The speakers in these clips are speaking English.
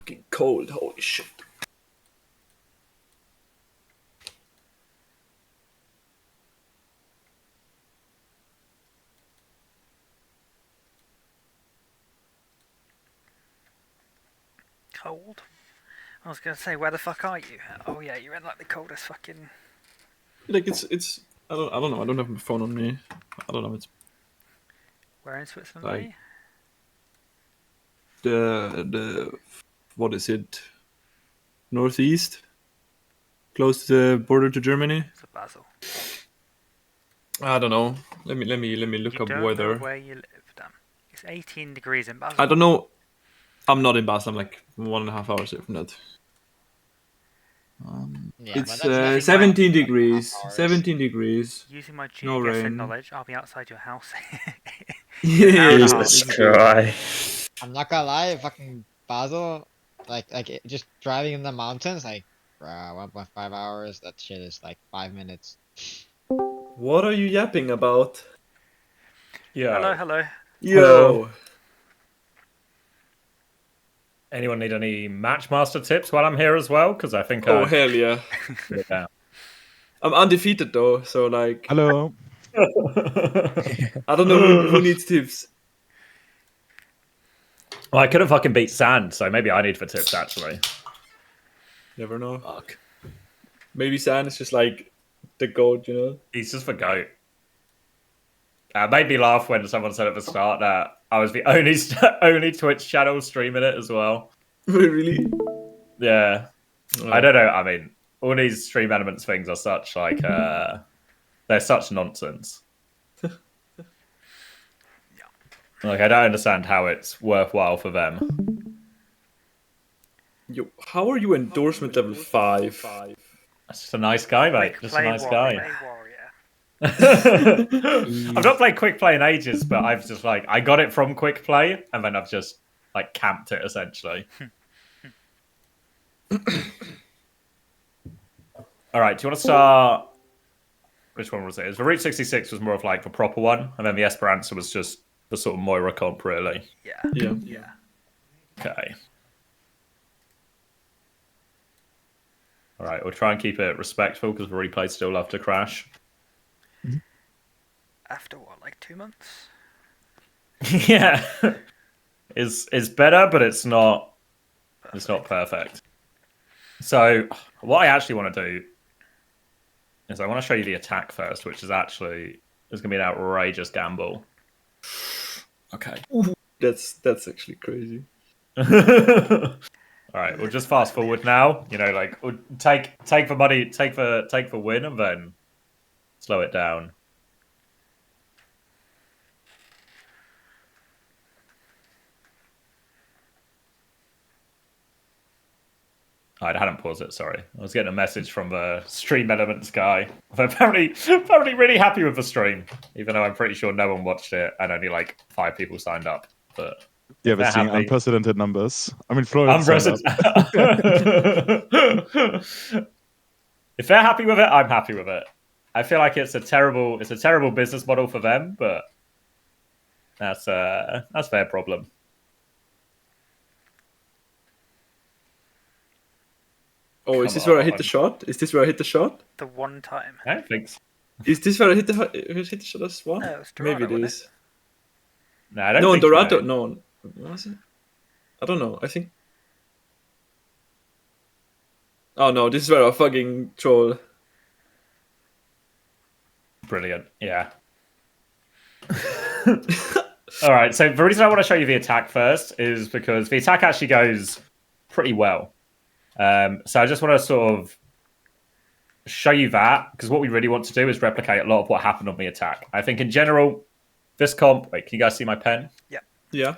Fucking cold, holy shit. Cold? I was going to say, where the fuck are you? Oh yeah, you're in like the coldest fucking... Like it's I don't know, I don't have my phone on me. I don't know, it's Where in Switzerland are like you? the what is it? Northeast? Close to the border to Germany? It's a Basel. I don't know. Let me look You up don't know weather. where you live, damn. It's 18 degrees in Basel. I don't know. I'm not in Basel, I'm like 1.5 hours away from that. Yeah, It's but that's 17 degrees. 17 degrees. Using my No geoguessing rain. knowledge, I'll be outside your house. Yeah, Jesus Christ. I'm not gonna lie, fucking Basel, like just driving in the mountains, like, bruh, 1.5 hours. That shit is like 5 minutes. What are you yapping about? Yo. Hello, hello. Yo. Hello. Anyone need any Matchmaster tips while I'm here as well? Because I think Oh hell yeah. yeah. I'm undefeated though, so like Hello. I don't know who needs tips. Well, I couldn't fucking beat Sand, so maybe I need for tips actually. Never know. Fuck. Maybe San is just like the goat, you know? He's just for goat. Made me laugh when someone said at the start that I was the only Twitch channel streaming it as well. Really? Yeah. Oh. I don't know. I mean, all these stream elements things are such like they're such nonsense. Like I don't understand how it's worthwhile for them. Yo, how are you endorsement level 5? That's just a nice guy, mate. Quick Just play a nice warrior. guy. I've not played Quick Play in ages, but I've just like I got it from Quick Play and then I've just like camped it essentially. All right, do you want to start? Which one was it? The Route 66 was more of like the proper one, and then the Esperanza was just the sort of Moira comp, really. Yeah. Okay. All right, we'll try and keep it respectful because the replays still love to crash. After what, like 2 months? Yeah, it's better, but it's not. It's not perfect. So what I actually want to do is I want to show you the attack first, which is actually going to be an outrageous gamble. Okay. That's actually crazy. All right, we'll just fast forward now. You know, like we'll take the money, take the win, and then slow it down. I hadn't paused it. Sorry, I was getting a message from the stream elements guy. They're apparently really happy with the stream, even though I'm pretty sure no one watched it and only like 5 people signed up. But Yeah, we're seeing happy. unprecedented numbers. I mean, Florian. If they're happy with it, I'm happy with it. I feel like it's a terrible business model for them, but that's their problem. Oh, is this where I hit the shot? Is this where I hit the shot? The one time. I don't think so. Is this where I hit the shot as well? No, it's Dorado, Maybe it is. No, I don't No, think Dorado. so. No, was it? I don't know. I think. Oh no, this is where I fucking troll. Brilliant. Yeah. All right. So the reason I want to show you the attack first is because the attack actually goes pretty well. So I just want to sort of show you that because what we really want to do is replicate a lot of what happened on the attack. I think in general, this comp. Wait, can you guys see my pen? Yeah.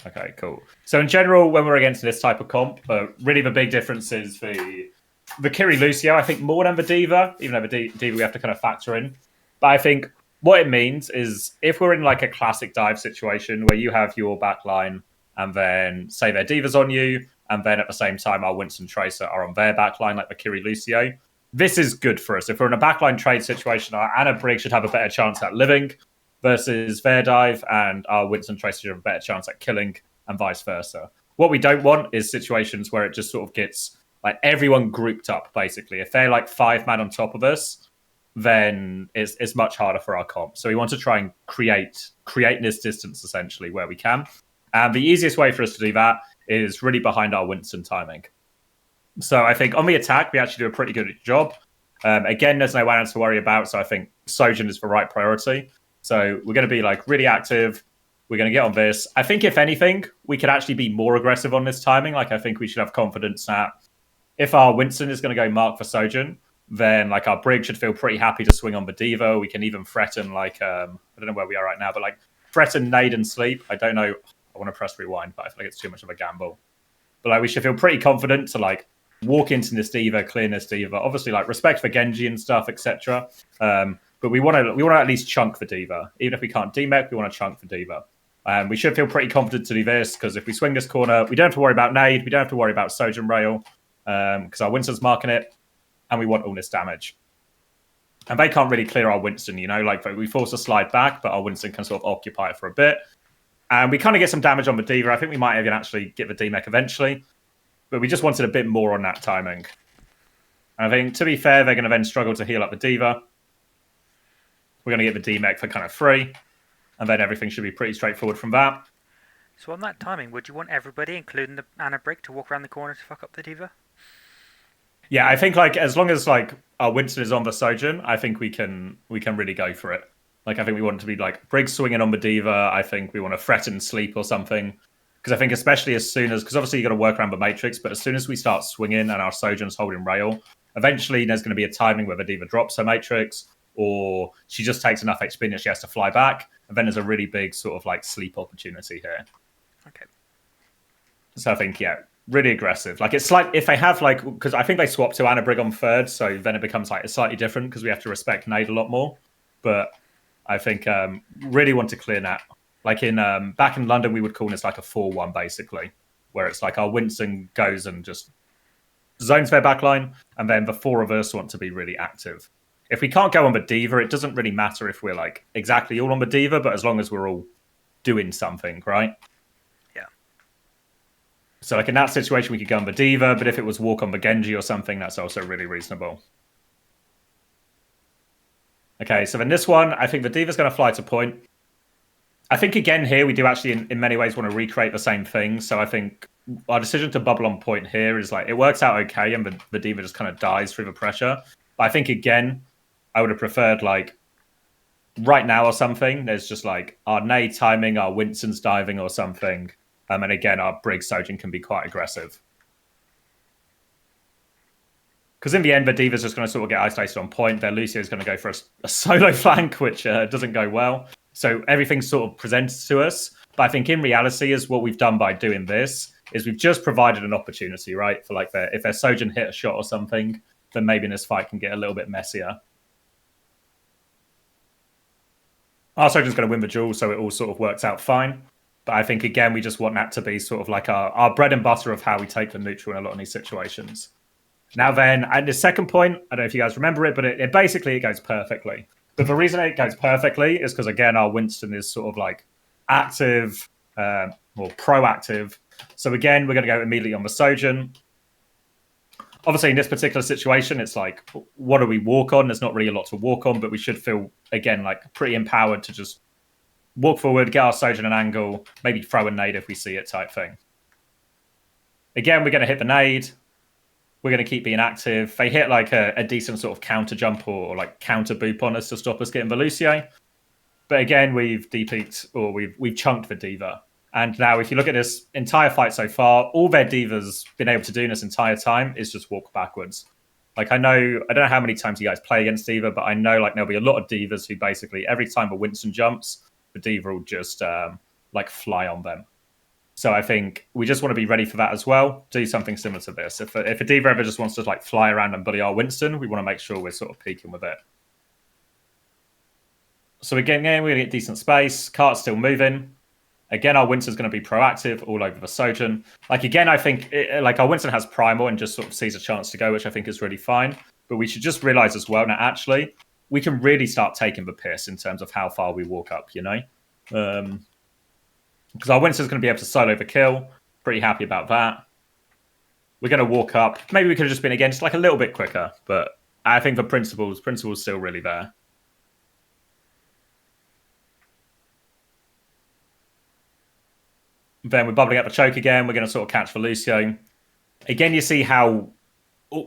Okay, cool. So in general, when we're against this type of comp, really the big difference is the Kiri Lucio, I think, more than the Diva, even though the Diva we have to kind of factor in. But I think what it means is if we're in like a classic dive situation where you have your backline and then say their Diva's on you, and then at the same time our Winston Tracer are on their backline, like the Kiri Lucio, this is good for us. If we're in a backline trade situation, our Anna Briggs should have a better chance at living versus their dive, and our Winston Tracer should have a better chance at killing, and vice versa. What we don't want is situations where it just sort of gets like everyone grouped up, basically. If they're like 5-man on top of us, then it's much harder for our comp. So we want to try and create this distance, essentially, where we can. And the easiest way for us to do that is really behind our Winston timing. So I think on the attack, we actually do a pretty good job. Again, there's no one else to worry about, so I think Sojin is the right priority. So we're going to be like really active. We're going to get on this. I think if anything, we could actually be more aggressive on this timing. Like I think we should have confidence that if our Winston is going to go mark for Sojin, then like our Brig should feel pretty happy to swing on the Diva. We can even threaten like I don't know where we are right now, but like threaten nade and sleep. I don't know. I want to press rewind, but I feel like it's too much of a gamble. But like we should feel pretty confident to like walk into this Diva, clear this Diva. Obviously, like respect for Genji and stuff, etc. But we want to at least chunk the Diva. Even if we can't demech, we want to chunk the Diva. We should feel pretty confident to do this because if we swing this corner, we don't have to worry about nade. We don't have to worry about Sojin rail because our Winston's marking it, and we want all this damage. And they can't really clear our Winston, you know, like we force a slide back, but our Winston can sort of occupy it for a bit. And we kind of get some damage on the Diva. I think we might even actually get the demech eventually. But we just wanted a bit more on that timing. And I think, to be fair, they're going to then struggle to heal up the Diva. We're going to get the demech for kind of free. And then everything should be pretty straightforward from that. So on that timing, would you want everybody, including the Ana Brig, to walk around the corner to fuck up the Diva? Yeah, I think like as long as like our Winston is on the Sojin, I think we can really go for it. Like I think we want it to be like Brig swinging on the Diva. I think we want to threaten sleep or something. Because I think especially as soon as, because obviously you got to work around the Matrix, but as soon as we start swinging and our Sojin's holding rail, eventually there's going to be a timing where the Diva drops her Matrix or she just takes enough HP that she has to fly back. And then there's a really big sort of like sleep opportunity here. Okay. So I think, yeah, really aggressive. Like it's like if they have like, because I think they swap to Ana Brig on third, so then it becomes like it's slightly different because we have to respect nade a lot more. But I think really want to clear that. Like in back in London, we would call this like a 4-1 basically, where it's like our Winston goes and just zones their backline, and then the four of us want to be really active. If we can't go on the Diva, it doesn't really matter if we're like exactly all on the Diva, but as long as we're all doing something, right? Yeah. So like in that situation, we could go on the Diva, but if it was walk on the Genji or something, that's also really reasonable. Okay, so then this one, I think the Diva's going to fly to point. I think again here we do actually in many ways want to recreate the same thing. So I think our decision to bubble on point here is like it works out okay, and the Diva just kind of dies through the pressure. But I think again, I would have preferred like right now or something. There's just like our nade timing, our Winston's diving or something, and again our Brig Sojin can be quite aggressive. Because in the end, the Diva's just going to sort of get isolated on point. Their Lucio's going to go for a solo flank, which doesn't go well. So everything's sort of presented to us. But I think in reality is what we've done by doing this is we've just provided an opportunity, right? For like if their Sojin hit a shot or something, then maybe this fight can get a little bit messier. Our Sojin's going to win the duel, so it all sort of works out fine. But I think, again, we just want that to be sort of like our bread and butter of how we take the neutral in a lot of these situations. Now then, at the second point, I don't know if you guys remember it, but it basically it goes perfectly. But the reason it goes perfectly is because, again, our Winston is sort of like active or proactive. So again, we're going to go immediately on the Sojin. Obviously, in this particular situation, it's like, what do we walk on? There's not really a lot to walk on, but we should feel, again, like pretty empowered to just walk forward, get our Sojin an angle, maybe throw a nade if we see it type thing. Again, we're going to hit the nade. We're going to keep being active. They hit like a decent sort of counter jump or like counter boop on us to stop us getting the Lucio. But again, we've de-peaked or we've chunked the Diva. And now if you look at this entire fight so far, all their Diva's been able to do in this entire time is just walk backwards. Like I don't know how many times you guys play against Diva, but I know like there'll be a lot of Divas who basically every time a Winston jumps, the Diva will just like fly on them. So I think we just want to be ready for that as well. Do something similar to this. If a Diva ever just wants to like fly around and bully our Winston, we want to make sure we're sort of peaking with it. So again, we're going to get decent space. Cart's still moving. Again, our Winston's going to be proactive all over the Sojin. Like again, I think like our Winston has primal and just sort of sees a chance to go, which I think is really fine. But we should just realize as well now, actually, we can really start taking the piss in terms of how far we walk up, you know? Because our Winston's going to be able to solo the kill. Pretty happy about that. We're going to walk up. Maybe we could have just been against like a little bit quicker, but I think the principle's still really there. Then we're bubbling up the choke again. We're going to sort of catch for Lucio. Again, you see how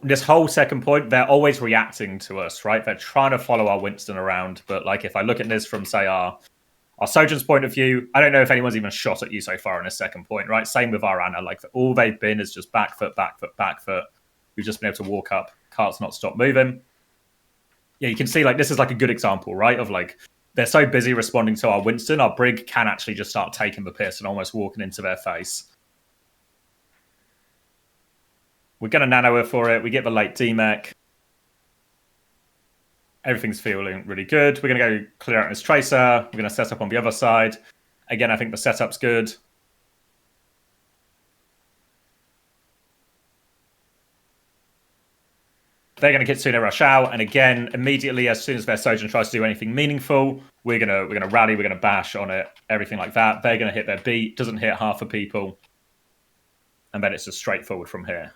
this whole second point, they're always reacting to us, right? They're trying to follow our Winston around. But like if I look at this from, say, our Sojourn's point of view, I don't know if anyone's even shot at you so far in this second point, right? Same with our Anna. Like all they've been is just back foot, back foot, back foot. We've just been able to walk up. Cart's not stopped moving. Yeah, you can see like this is like a good example, right? Of like they're so busy responding to our Winston, our Brig can actually just start taking the piss and almost walking into their face. We're going to nano her for it. We get the late D-Mech. Everything's feeling really good. We're going to go clear out this tracer. We're going to set up on the other side. Again, I think the setup's good. They're going to Kitsune rush out, and again, immediately as soon as their Sojourn tries to do anything meaningful, we're gonna rally, we're gonna bash on it, everything like that. They're going to hit their beat, doesn't hit half the people, and then it's just straightforward from here.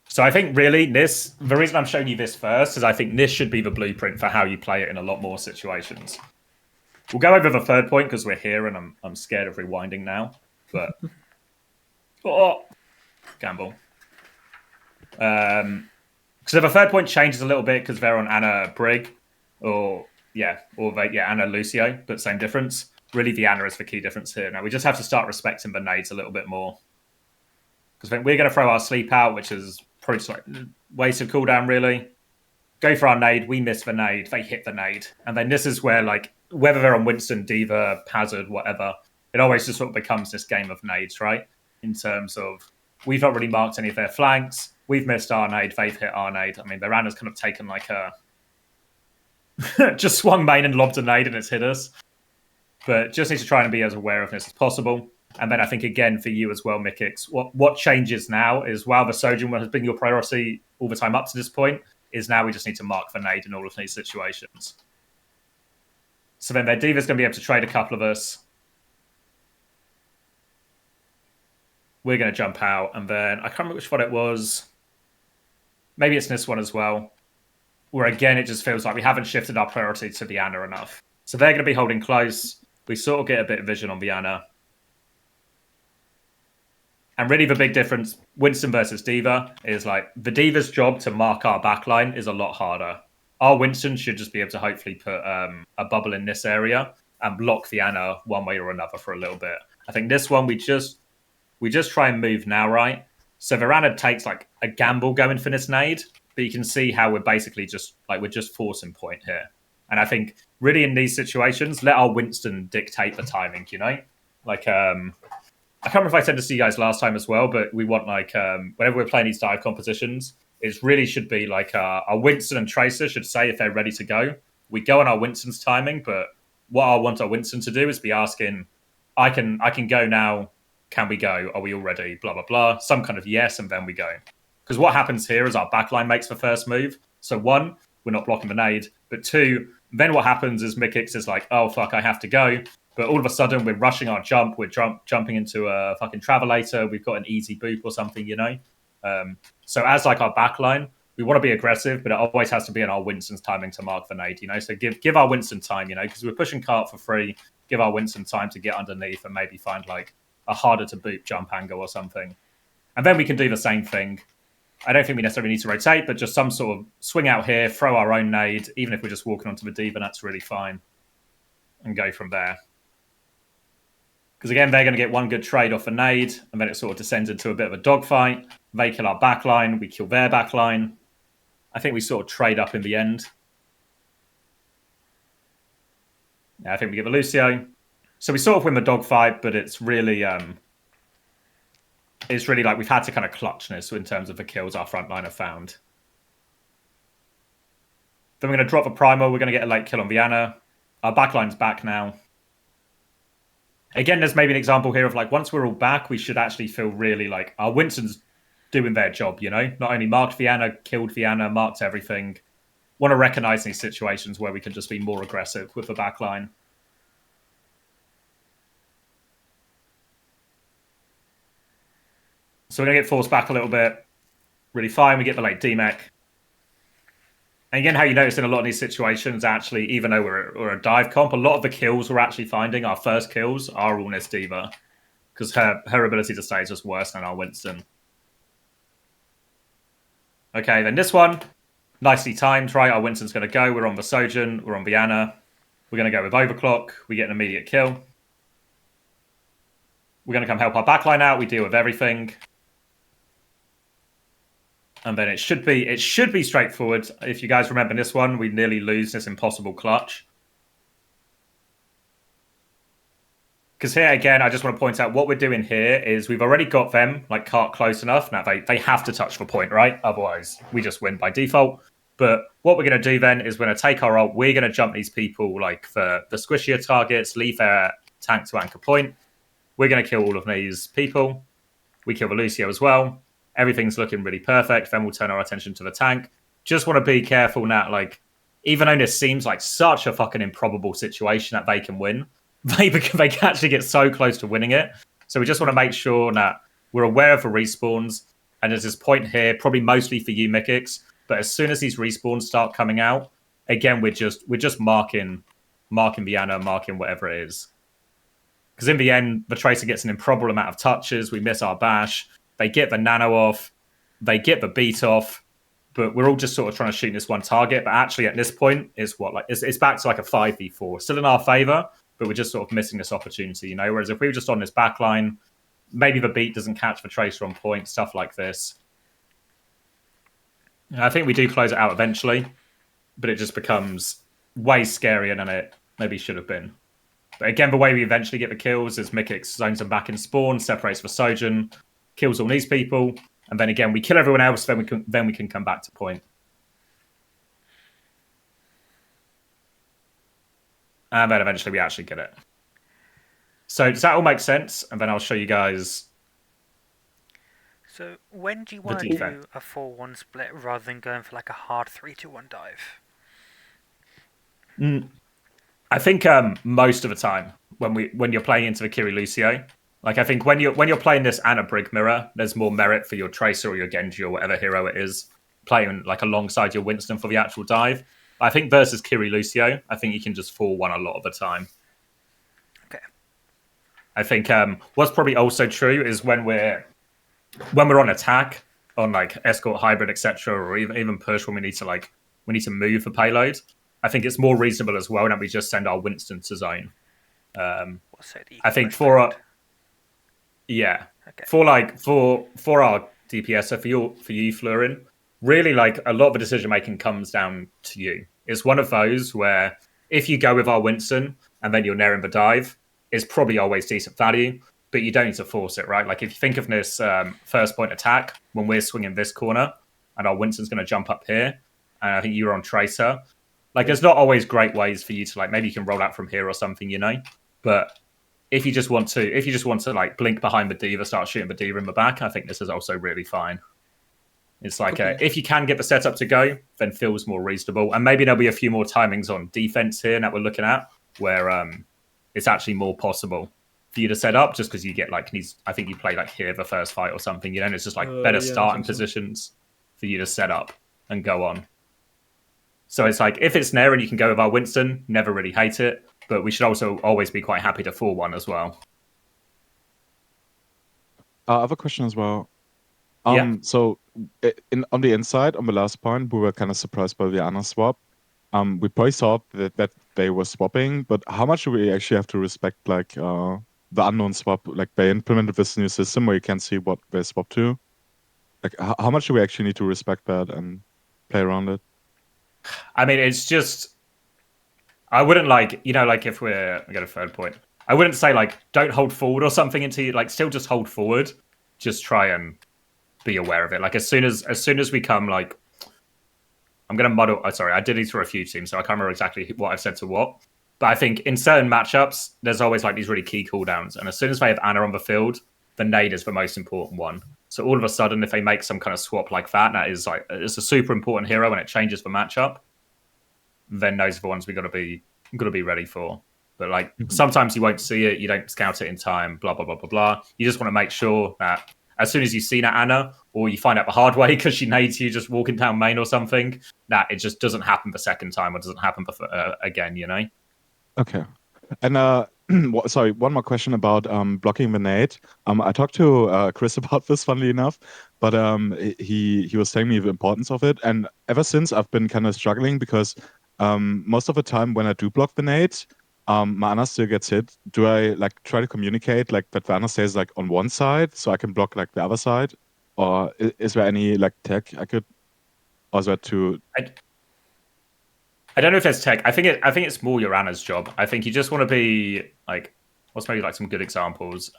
So I think really the reason I'm showing you this first is I think this should be the blueprint for how you play it in a lot more situations. We'll go over the third point because we're here and I'm scared of rewinding now. But gamble. Because if a third point changes a little bit because they're on Anna Brig, Anna Lucio, but same difference. Really, the Anna is the key difference here. Now we just have to start respecting the nades a little bit more. Because I think we're going to throw our sleep out, which is probably just like wasted cooldown, really. Go for our nade, we miss the nade, they hit the nade. And then this is where, like, whether they're on Winston, Diva, Hazard, whatever, it always just sort of becomes this game of nades, right? In terms of, we've not really marked any of their flanks, we've missed our nade, they've hit our nade. I mean, their Anna's kind of taken like a... just swung main and lobbed a nade and it's hit us. But just need to try and be as aware of this as possible. And then I think, again, for you as well, Mikix, what changes now is while the Sojourn has been your priority all the time up to this point, is now we just need to mark the nade in all of these situations. So then their Diva's going to be able to trade a couple of us. We're going to jump out, and then I can't remember which one it was. Maybe it's this one as well, where again, it just feels like we haven't shifted our priority to the Anna enough. So they're going to be holding close. We sort of get a bit of vision on the Anna. And really the big difference, Winston versus Diva, is like the Diva's job to mark our backline is a lot harder. Our Winston should just be able to hopefully put a bubble in this area and block the Anna one way or another for a little bit. I think this one, we just try and move now, right? So Verana takes like a gamble going for this nade, but you can see how we're basically just like, we're just forcing point here. And I think really in these situations, let our Winston dictate the timing, you know? Like, I can't remember if I said this to you guys last time as well, but we want like, whenever we're playing these dive competitions, it really should be like our Winston and Tracer should say if they're ready to go. We go on our Winston's timing, but what I want our Winston to do is be asking, I can go now. Can we go? Are we all ready? Blah, blah, blah. Some kind of yes, and then we go. Because what happens here is our backline makes the first move. So one, we're not blocking the nade. But two, then what happens is Mikix is like, oh, fuck, I have to go. But all of a sudden, we're rushing our jump. We're jumping into a fucking travelator. We've got an easy boop or something, you know? So as like our backline, we want to be aggressive, but it always has to be in our Winston's timing to mark the nade, you know? So give our Winston time, you know, because we're pushing cart for free. Give our Winston time to get underneath and maybe find like a harder to boop jump angle or something. And then we can do the same thing. I don't think we necessarily need to rotate, but just some sort of swing out here, throw our own nade, even if we're just walking onto the Diva, that's really fine. And go from there. Because again, they're going to get one good trade off a nade, and then it sort of descends into a bit of a dogfight. They kill our backline, we kill their backline. I think we sort of trade up in the end. Yeah, I think we give a Lucio. So we sort of win the dogfight, but it's really like we've had to kind of clutch this in terms of the kills our front line have found. Then we're going to drop a primal. We're going to get a late kill on Viana. Our backline's back now. Again, there's maybe an example here of like, once we're all back, we should actually feel really like our Winston's doing their job, you know? Not only marked Viana, killed Viana, marked everything. want to recognize these situations where we can just be more aggressive with the back line. So we're going to get forced back a little bit. Really fine. We get the late DMEC. And again, how you notice in a lot of these situations, actually, even though we're a dive comp, a lot of the kills we're actually finding, our first kills, are all this D.Va. Because her ability to stay is just worse than our Winston. Okay, then this one, nicely timed, right? Our Winston's going to go. We're on the Sojourn. We're on Vienna. We're going to go with Overclock. We get an immediate kill. We're going to come help our backline out. We deal with everything. And then it should be straightforward. If you guys remember this one, we nearly lose this impossible clutch. Because here, again, I just want to point out what we're doing here is we've already got them, like, cart close enough. Now, they have to touch the point, right? Otherwise, we just win by default. But what we're going to do then is we're going to take our ult. We're going to jump these people, like, for the squishier targets, leave their tank to anchor point. We're going to kill all of these people. We kill the Lucio as well. Everything's looking really perfect. Then we'll turn our attention to the tank. Just want to be careful, Nat. Like, even though this seems like such a fucking improbable situation that they can win, they can actually get so close to winning it. So we just want to make sure that we're aware of the respawns. And there's this point here, probably mostly for you, Mikix. But as soon as these respawns start coming out, again, we're just marking Vienna, marking whatever it is. Because in the end, the Tracer gets an improbable amount of touches. We miss our bash. They get the nano off. They get the beat off. But we're all just sort of trying to shoot this one target. But actually, at this point, it's back to like a 5v4. Still in our favor, but we're just sort of missing this opportunity, you know? Whereas if we were just on this back line, maybe the beat doesn't catch the Tracer on point, stuff like this. And I think we do close it out eventually, but it just becomes way scarier than it maybe should have been. But again, the way we eventually get the kills is Mikix zones them back in spawn, separates for Sojourn, kills all these people, and then again we kill everyone else. Then we can come back to point. And then eventually we actually get it. So does that all make sense? And then I'll show you guys. So when do you want to do a 4-1 split rather than going for like a hard 3-2-1 dive? I think most of the time when you're playing into the Kiri Lucio, like I think when you're playing this and a Brig Mirror, there's more merit for your Tracer or your Genji or whatever hero it is playing like alongside your Winston for the actual dive. I think versus Kiri Lucio, I think you can just 4-1 a lot of the time. Okay. I think what's probably also true is when we're on attack on like escort, hybrid, etc., or even push when we need to move the payload. I think it's more reasonable as well that we just send our Winston to zone. I think for our for our DPS, so for you, Florin, really like a lot of the decision making comes down to you. It's one of those where if you go with our Winston and then you're nearing the dive, it's probably always decent value, but you don't need to force it, right? Like if you think of this first point attack when we're swinging this corner and our Winston's going to jump up here, and I think you're on Tracer. Like, there's not always great ways for you to like maybe you can roll out from here or something, you know. But if you just want to like blink behind the D.Va, start shooting the D.Va in the back, I think this is also really fine. It's like if you can get the setup to go, then feels more reasonable, and maybe there'll be a few more timings on defense here that we're looking at where it's actually more possible for you to set up just because you get like I think you play like here the first fight or something, you know. And it's just like better starting positions for you to set up and go on. So it's like, if it's near and you can go with our Winston, never really hate it. But we should also always be quite happy to 4-1 as well. I have a question as well. Yeah. So on the inside, on the last point, we were kind of surprised by the Ana swap. We probably saw that they were swapping, but how much do we actually have to respect like the unknown swap? Like they implemented this new system where you can see what they swap to. Like how much do we actually need to respect that and play around it? I mean, it's just, I wouldn't like, you know, like if I got a third point, I wouldn't say like, don't hold forward or something until you like still just hold forward. Just try and be aware of it. Like as soon as we come like, I'm going to muddle, sorry, I did these for a few teams, so I can't remember exactly what I've said to what. But I think in certain matchups, there's always like these really key cooldowns. And as soon as they have Ana on the field, the nade is the most important one. So all of a sudden, if they make some kind of swap like that, that is like, it's a super important hero and it changes the matchup. then those are the ones we got to be ready for. But like sometimes you won't see it, you don't scout it in time, blah blah blah blah blah. You just want to make sure that as soon as you've seen that Anna, or you find out the hard way because she nades you just walking down main or something, that it just doesn't happen the second time or doesn't happen again, you know? Okay. And sorry, one more question about blocking the nade. I talked to Chris about this, funnily enough, but he was telling me the importance of it, and ever since I've been kind of struggling because most of the time when I do block the nade, my Ana still gets hit. Do I like try to communicate like that the Ana stays like on one side so I can block like the other side, or is there any like tech I could, or is that too? I don't know if there's tech. I think it's more your Anna's job. I think you just want to be like, what's maybe like some good examples.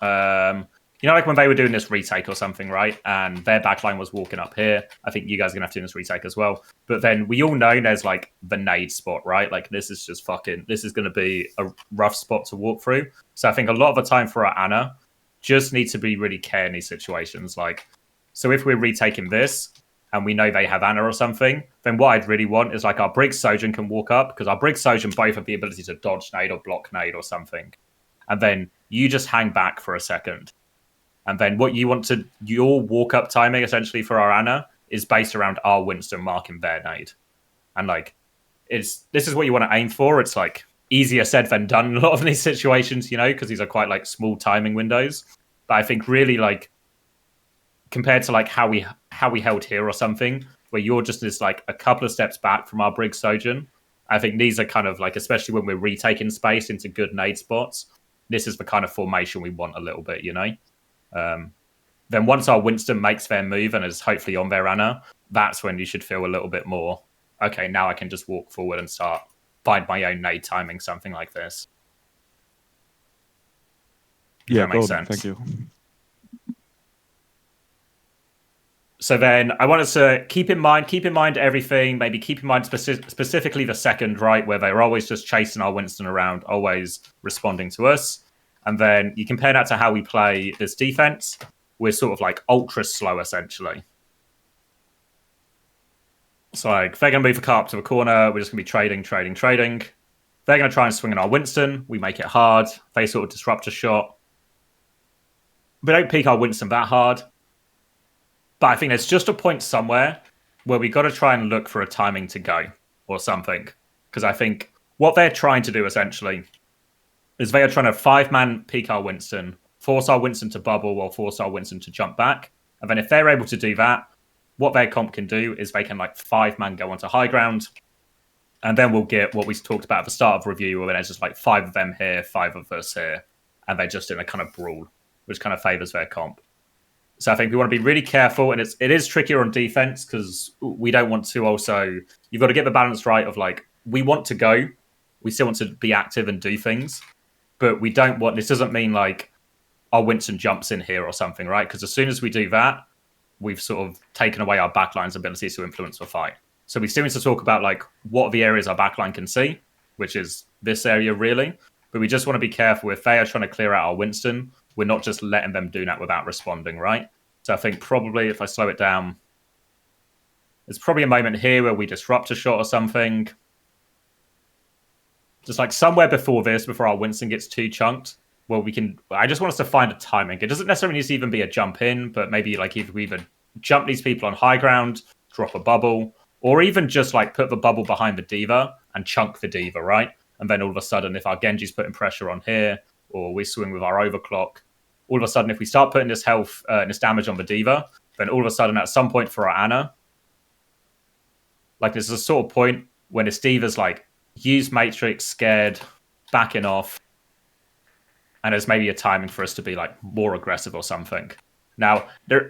You know, like when they were doing this retake or something, right? And their backline was walking up here. I think you guys are gonna have to do this retake as well. But then we all know there's like the nade spot, right? Like this is just this is gonna be a rough spot to walk through. So I think a lot of the time for our Anna just need to be really care in these situations. Like, so if we're retaking this, and we know they have Anna or something, then what I'd really want is like our Briggs Sojourn can walk up, because our Briggs Sojourn both have the ability to dodge nade or block nade or something. And then you just hang back for a second. And then what you want to, your walk up timing essentially for our Anna is based around our Winston marking their nade. And like, this is what you want to aim for. It's like easier said than done in a lot of these situations, you know, because these are quite like small timing windows. But I think really like, compared to like how we held here or something, where you're just this like a couple of steps back from our Briggs Sojourn, I think these are kind of like, especially when we're retaking space into good nade spots, this is the kind of formation we want a little bit, you know? Then once our Winston makes their move and is hopefully on their Anna, that's when you should feel a little bit more, okay, now I can just walk forward and start find my own nade timing, something like this. Yeah, that makes golden, sense. thank you. So then I want us to keep in mind everything, maybe keep in mind specifically the second, right, where they're always just chasing our Winston around, always responding to us. And then you compare that to how we play this defense. We're sort of like ultra slow, essentially. So like, if they're going to move the car up to the corner, we're just going to be trading. They're going to try and swing in our Winston. We make it hard. They sort of disrupt a shot. We don't peek our Winston that hard. But I think there's just a point somewhere where we got to try and look for a timing to go or something. Because I think what they're trying to do essentially is they are trying to 5-man peek our Winston, force our Winston to bubble or force our Winston to jump back. And then if they're able to do that, what their comp can do is they can like 5-man go onto high ground. And then we'll get what we talked about at the start of review, where there's just like 5 of them here, 5 of us here. And they're just in a kind of brawl, which kind of favors their comp. So I think we want to be really careful, and it is trickier on defense because we don't want to also, you've got to get the balance right of like, we want to go, we still want to be active and do things, but we don't want, this doesn't mean like our Winston jumps in here or something, right? Because as soon as we do that, we've sort of taken away our backline's ability to influence the fight. So we still need to talk about like what are the areas our backline can see, which is this area really, but we just want to be careful if they are trying to clear out our Winston, we're not just letting them do that without responding, right? So I think probably if I slow it down, there's probably a moment here where we disrupt a shot or something. Just like somewhere before this, before our Winston gets too chunked, well, I just want us to find a timing. It doesn't necessarily need to even be a jump in, but maybe like if we either jump these people on high ground, drop a bubble, or even just like put the bubble behind the diva and chunk the diva, right? And then all of a sudden, if our Genji's putting pressure on here, or we swing with our overclock, all of a sudden, if we start putting this health and this damage on the diva, then all of a sudden, at some point for our Anna, like there's a sort of point when this diva's like, use Matrix, scared, backing off, and there's maybe a timing for us to be like more aggressive or something. Now,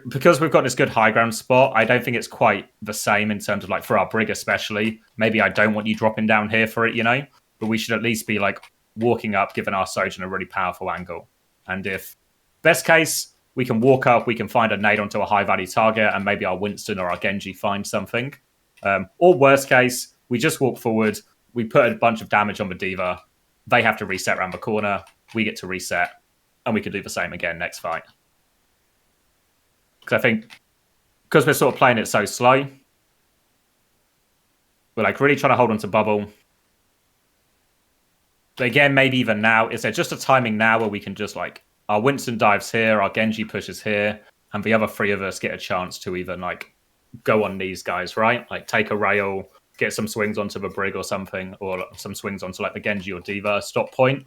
because we've got this good high ground spot, I don't think it's quite the same in terms of like for our Brig especially. Maybe I don't want you dropping down here for it, you know? But we should at least be like walking up, giving our Sojourn a really powerful angle. And if best case, we can walk up, we can find a nade onto a high value target, and maybe our Winston or our Genji find something. Or worst case, we just walk forward, we put a bunch of damage on the diva, they have to reset around the corner, we get to reset, and we can do the same again next fight. Because I think, because we're sort of playing it so slow, we're like really trying to hold on to bubble. But again, maybe even now, is there just a timing now where we can just like our Winston dives here, our Genji pushes here, and the other three of us get a chance to even like go on these guys, right? Like take a rail, get some swings onto the brig or something, or some swings onto like the Genji or Diva stop point,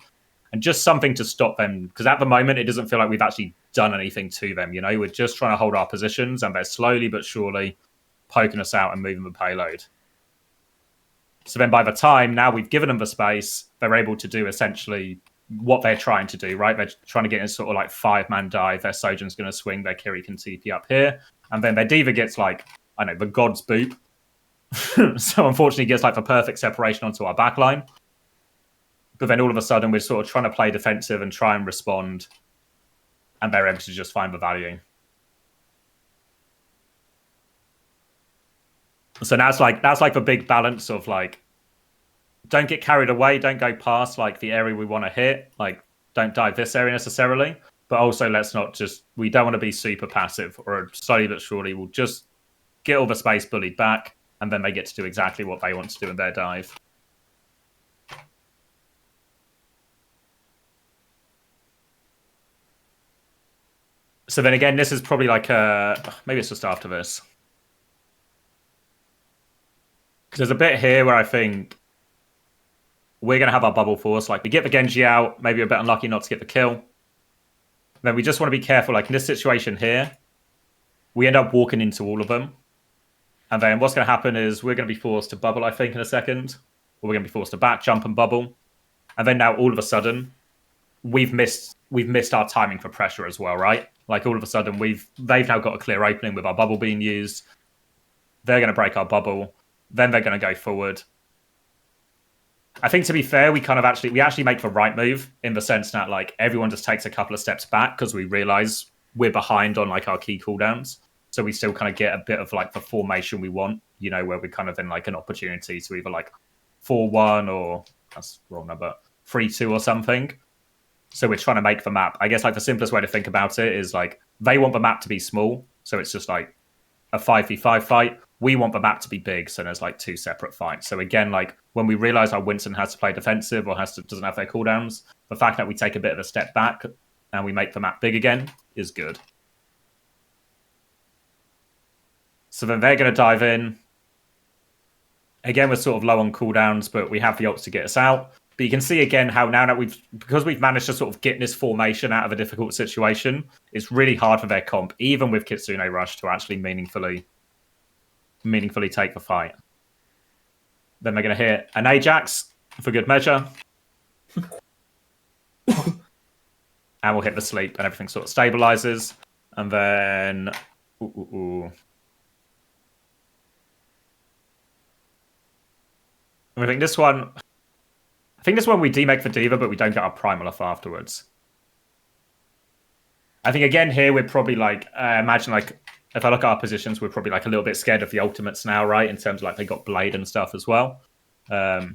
and just something to stop them. Because at the moment, it doesn't feel like we've actually done anything to them. You know, we're just trying to hold our positions, and they're slowly but surely poking us out and moving the payload. So then by the time now we've given them the space, they're able to do essentially what they're trying to do, right? They're trying to get in sort of like 5-man dive. Their Sojourn's going to swing, their Kiri can TP up here. And then their Diva gets like, I know, the God's boop. So unfortunately gets like the perfect separation onto our backline. But then all of a sudden we're sort of trying to play defensive and try and respond. And they're able to just find the value. So that's like the big balance of like, don't get carried away, don't go past like the area we want to hit, like don't dive this area necessarily, but also let's not just, we don't want to be super passive, or slowly but surely we'll just get all the space bullied back, and then they get to do exactly what they want to do in their dive. So then again, this is probably like maybe it's just after this. Because there's a bit here where I think we're going to have our bubble force. Like we get the Genji out, maybe we're a bit unlucky not to get the kill. Then we just want to be careful. Like in this situation here, we end up walking into all of them. And then what's going to happen is we're going to be forced to bubble, I think, in a second. Or we're going to be forced to back jump and bubble. And then now all of a sudden, we've missed our timing for pressure as well, right? Like all of a sudden, they've now got a clear opening with our bubble being used. They're going to break our bubble. Then they're going to go forward. I think to be fair, we actually make the right move in the sense that like everyone just takes a couple of steps back because we realize we're behind on like our key cooldowns. So we still kind of get a bit of like the formation we want, you know, where we're kind of in like an opportunity to either like 4-1 or that's the wrong number, 3-2 or something. So we're trying to make the map. I guess like the simplest way to think about it is like they want the map to be small. So it's just like a 5v5 fight. We want the map to be big, so there's like 2 separate fights. So again, like when we realize our Winston has to play defensive or doesn't have their cooldowns, the fact that we take a bit of a step back and we make the map big again is good. So then they're going to dive in. Again, we're sort of low on cooldowns, but we have the ults to get us out. But you can see again how now that because we've managed to sort of get this formation out of a difficult situation, it's really hard for their comp, even with Kitsune Rush, to actually meaningfully take the fight. Then they're going to hit an Ajax for good measure. And we'll hit the sleep and everything sort of stabilizes. And then... I think this one we demake for Diva, but we don't get our primal off afterwards. I think again here we're probably like, imagine like, if I look at our positions, we're probably like a little bit scared of the ultimates now, right? In terms of like they got Blade and stuff as well. But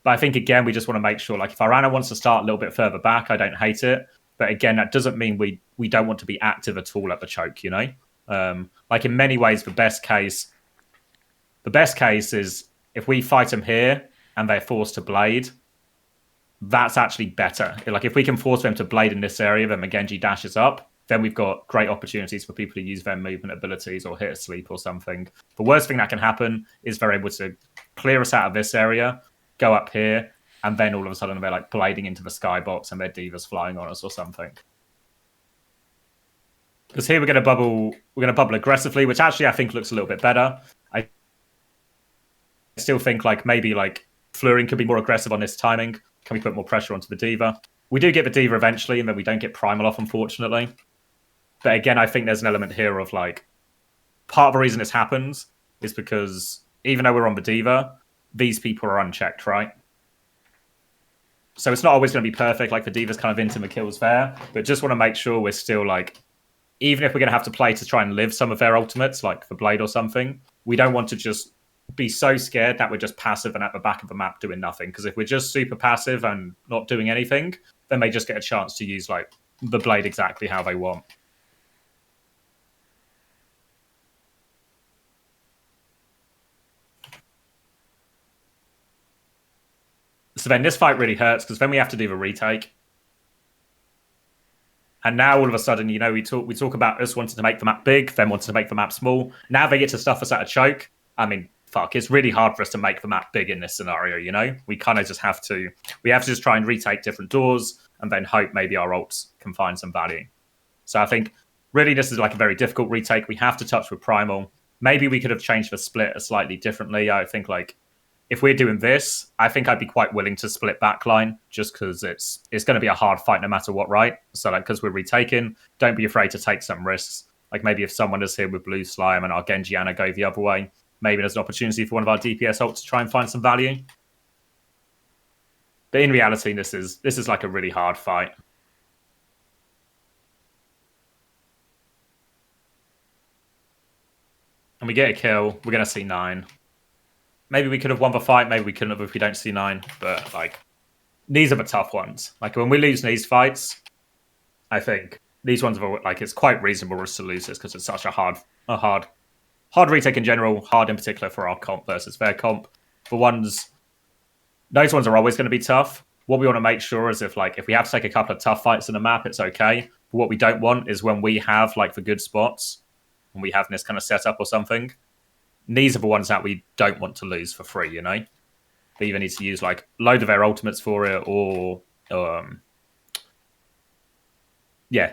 I think again, we just want to make sure like if Arana wants to start a little bit further back, I don't hate it. But again, that doesn't mean we don't want to be active at all at the choke, you know? Like in many ways, the best case is if we fight them here and they're forced to Blade, that's actually better. Like if we can force them to Blade in this area, then Genji dashes up, then we've got great opportunities for people to use their movement abilities or hit a sleep or something. The worst thing that can happen is they're able to clear us out of this area, go up here, and then all of a sudden they're like blading into the skybox and their Diva's flying on us or something. Because here we're going to bubble aggressively, which actually I think looks a little bit better. I still think like maybe like Fluring could be more aggressive on this timing. Can we put more pressure onto the Diva? We do get the Diva eventually, and then we don't get Primal off, unfortunately. But again, I think there's an element here of like, part of the reason this happens is because even though we're on the Diva, these people are unchecked, right? So it's not always going to be perfect, like the Diva's kind of intimate kills there, but just want to make sure we're still like, even if we're going to have to play to try and live some of their ultimates, like the Blade or something, we don't want to just be so scared that we're just passive and at the back of the map doing nothing. Because if we're just super passive and not doing anything, then they just get a chance to use like the Blade exactly how they want. So So then this fight really hurts because then we have to do the retake. And now all of a sudden, you know, we talk about us wanting to make the map big, then wanting to make the map small. Now they get to stuff us at a choke. I mean, fuck, it's really hard for us to make the map big in this scenario, you know? We kind of just have to just try and retake different doors and then hope maybe our ults can find some value. So I think really this is like a very difficult retake. We have to touch with Primal. Maybe we could have changed the split slightly differently. I think like if we're doing this, I think I'd be quite willing to split backline just because it's going to be a hard fight no matter what, right? So like because we're retaking, don't be afraid to take some risks. Like maybe if someone is here with blue slime and our Genji Ana go the other way, maybe there's an opportunity for one of our DPS ults to try and find some value. But in reality, this is like a really hard fight. And we get a kill. We're going to see 9. Maybe we could have won the fight. Maybe we couldn't have if we don't see 9. But like, these are the tough ones. Like when we lose these fights, I think these ones are like it's quite reasonable for us to lose this because it's such a hard retake in general. Hard in particular for our comp versus their comp. Those ones are always going to be tough. What we want to make sure is if we have to take a couple of tough fights in the map, it's okay. But what we don't want is when we have like the good spots, when we have this kind of setup or something. These are the ones that we don't want to lose for free, you know? They either need to use like load of their ultimates for it or either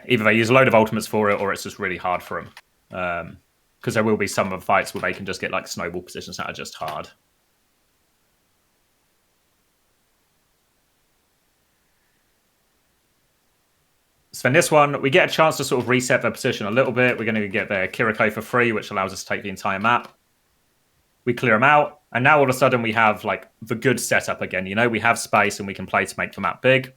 they use a load of ultimates for it or it's just really hard for them. Because there will be some of the fights where they can just get like snowball positions that are just hard. So in this one, we get a chance to sort of reset their position a little bit. We're going to get their Kiriko for free, which allows us to take the entire map. We clear them out, and now all of a sudden we have like the good setup again. You know, we have space and we can play to make the map big.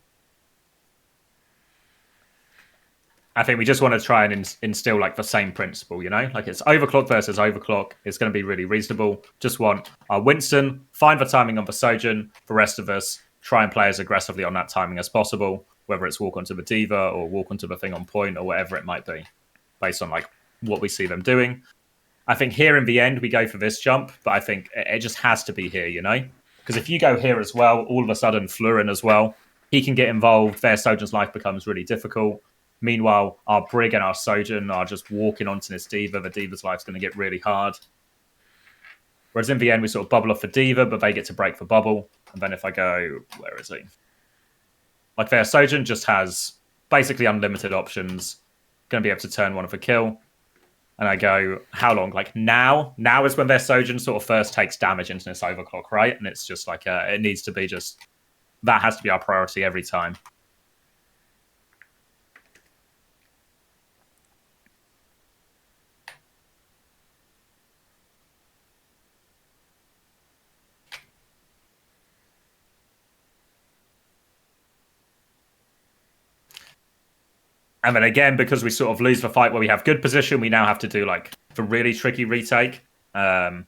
I think we just want to try and instill like the same principle, you know? Like it's overclock versus overclock. It's going to be really reasonable. Just want our Winston, find the timing on the Sojourn. The rest of us, try and play as aggressively on that timing as possible, whether it's walk onto the Diva or walk onto the thing on point or whatever it might be, based on like what we see them doing. I think here in the end, we go for this jump, but I think it just has to be here, you know? Because if you go here as well, all of a sudden Flurin as well, he can get involved. Their Sojourn's life becomes really difficult. Meanwhile, our Brig and our Sojourn are just walking onto this Diva. The Diva's life's going to get really hard. Whereas in the end, we sort of bubble off the Diva, but they get to break the bubble. And then if I go, where is he? Like their Sojourn just has basically unlimited options. Going to be able to turn one of a kill. And I go, how long? Like now? Now is when their Sojourn sort of first takes damage into this overclock, right? And it's just like, it needs to be just, that has to be our priority every time. And then again, because we sort of lose the fight where we have good position, we now have to do like the really tricky retake. I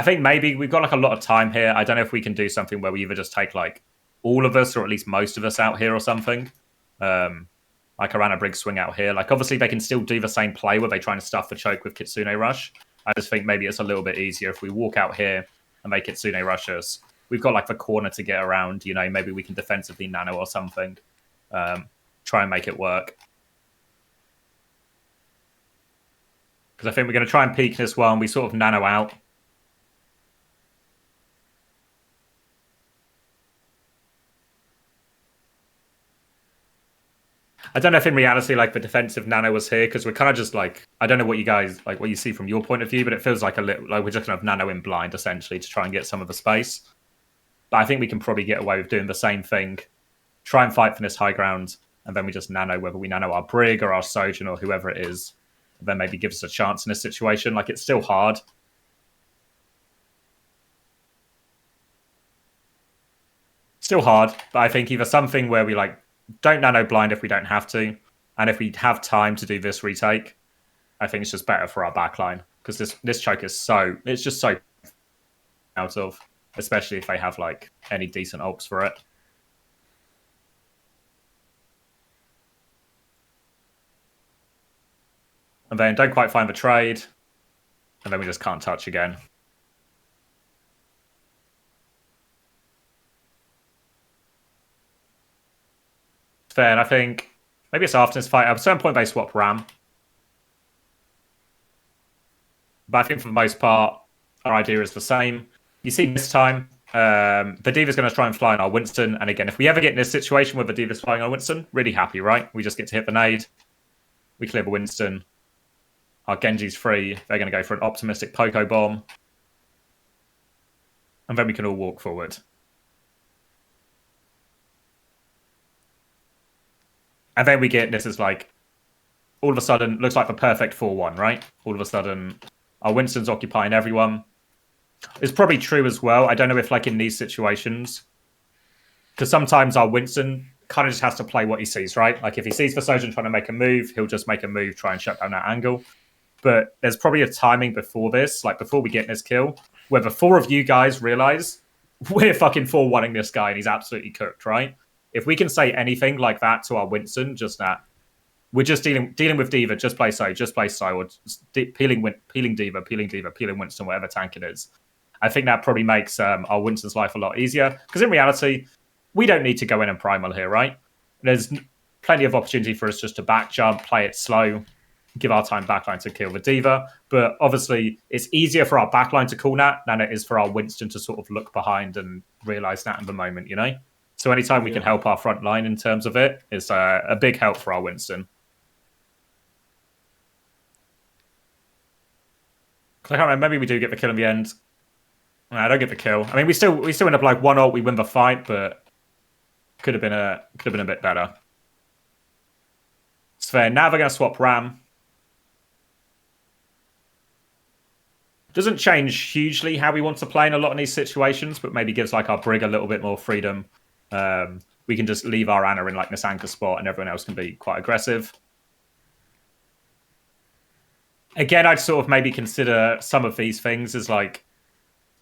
think maybe we've got like a lot of time here. I don't know if we can do something where we either just take like all of us or at least most of us out here or something. Like a Rana Briggs swing out here. Like obviously they can still do the same play where they try and stuff the choke with Kitsune Rush. I just think maybe it's a little bit easier if we walk out here and they Kitsune Rush us. We've got like the corner to get around, you know, maybe we can defensively nano or something. Try and make it work. Because I think we're going to try and peek this one. We sort of nano out. I don't know if in reality, like the defensive nano was here because we're kind of just like, I don't know what you guys, like what you see from your point of view, but it feels like a little, like we're just kind of nano in blind essentially to try and get some of the space. But I think we can probably get away with doing the same thing. Try and fight for this high ground. And then we just nano, whether we nano our Brig or our Sojourn or whoever it is. Then maybe gives us a chance in this situation. Like it's still hard. Still hard, but I think either something where we like don't nano blind if we don't have to, and if we have time to do this retake, I think it's just better for our backline because this choke is it's just so out of, especially if they have like any decent ults for it. And then don't quite find the trade. And then we just can't touch again. Fair, and I think maybe it's after this fight. At a certain point, they swap Ram. But I think for the most part, our idea is the same. You see this time, the Diva's going to try and fly on our Winston. And again, if we ever get in this situation where the Diva's flying on Winston, really happy, right? We just get to hit the nade. We clear the Winston. Our Genji's free. They're going to go for an optimistic Poco Bomb. And then we can all walk forward. And then we get, this is like, all of a sudden, looks like the perfect 4-1, right? All of a sudden, our Winston's occupying everyone. It's probably true as well. I don't know if like in these situations, because sometimes our Winston kind of just has to play what he sees, right? Like if he sees the Sojourn trying to make a move, he'll just make a move, try and shut down that angle. But there's probably a timing before this, like before we get this kill, where the 4 of you guys realize we're fucking 4-1ing this guy and he's absolutely cooked, right? If we can say anything like that to our Winston, just that, we're just dealing with Diva, just play so, or peeling Diva, peeling Winston, whatever tank it is. I think that probably makes our Winston's life a lot easier. Because in reality, we don't need to go in and primal here, right? There's plenty of opportunity for us just to back jump, play it slow, give our time backline to kill the Diva. But obviously, it's easier for our backline to call that than it is for our Winston to sort of look behind and realize that in the moment, you know? So anytime we can help our front line in terms of it is a big help for our Winston. I can't remember, maybe we do get the kill in the end. No, I don't get the kill. I mean, we still end up like 1 ult, we win the fight, but could have been a bit better. It's fair. Now they're going to swap Ram. Doesn't change hugely how we want to play in a lot of these situations, but maybe gives like our Brig a little bit more freedom. We can just leave our Ana in like this anchor spot and everyone else can be quite aggressive. Again, I'd sort of maybe consider some of these things as like,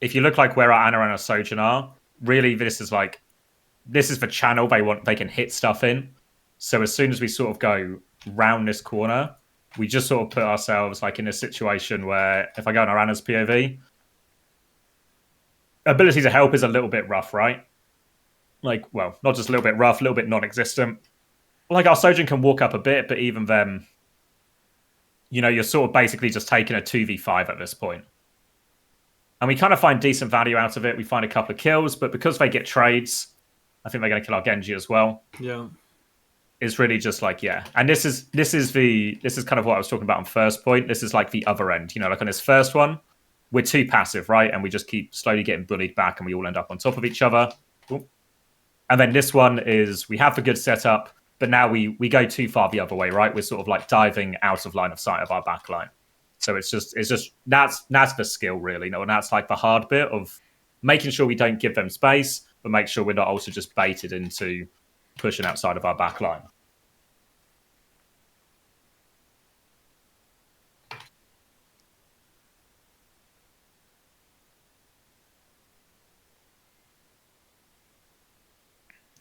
if you look like where our Ana and our Sojourn are, really this is the channel they can hit stuff in. So as soon as we sort of go round this corner, we just sort of put ourselves like in a situation where if I go on our Ana's POV, ability to help is a little bit rough, right? Like, well, not just a little bit rough, a little bit non-existent. Like our Sojourn can walk up a bit, but even then, you know, you're sort of basically just taking a 2v5 at this point. And we kind of find decent value out of it. We find a couple of kills, but because they get trades, I think they're going to kill our Genji as well. Yeah. It's really just like, yeah. And this is kind of what I was talking about on first point. This is like the other end. You know, like on this first one, we're too passive, right? And we just keep slowly getting bullied back and we all end up on top of each other. Ooh. And then this one is we have the good setup, but now we go too far the other way, right? We're sort of like diving out of line of sight of our back line. So it's just that's the skill really, you know, and that's like the hard bit of making sure we don't give them space, but make sure we're not also just baited into pushing outside of our back line.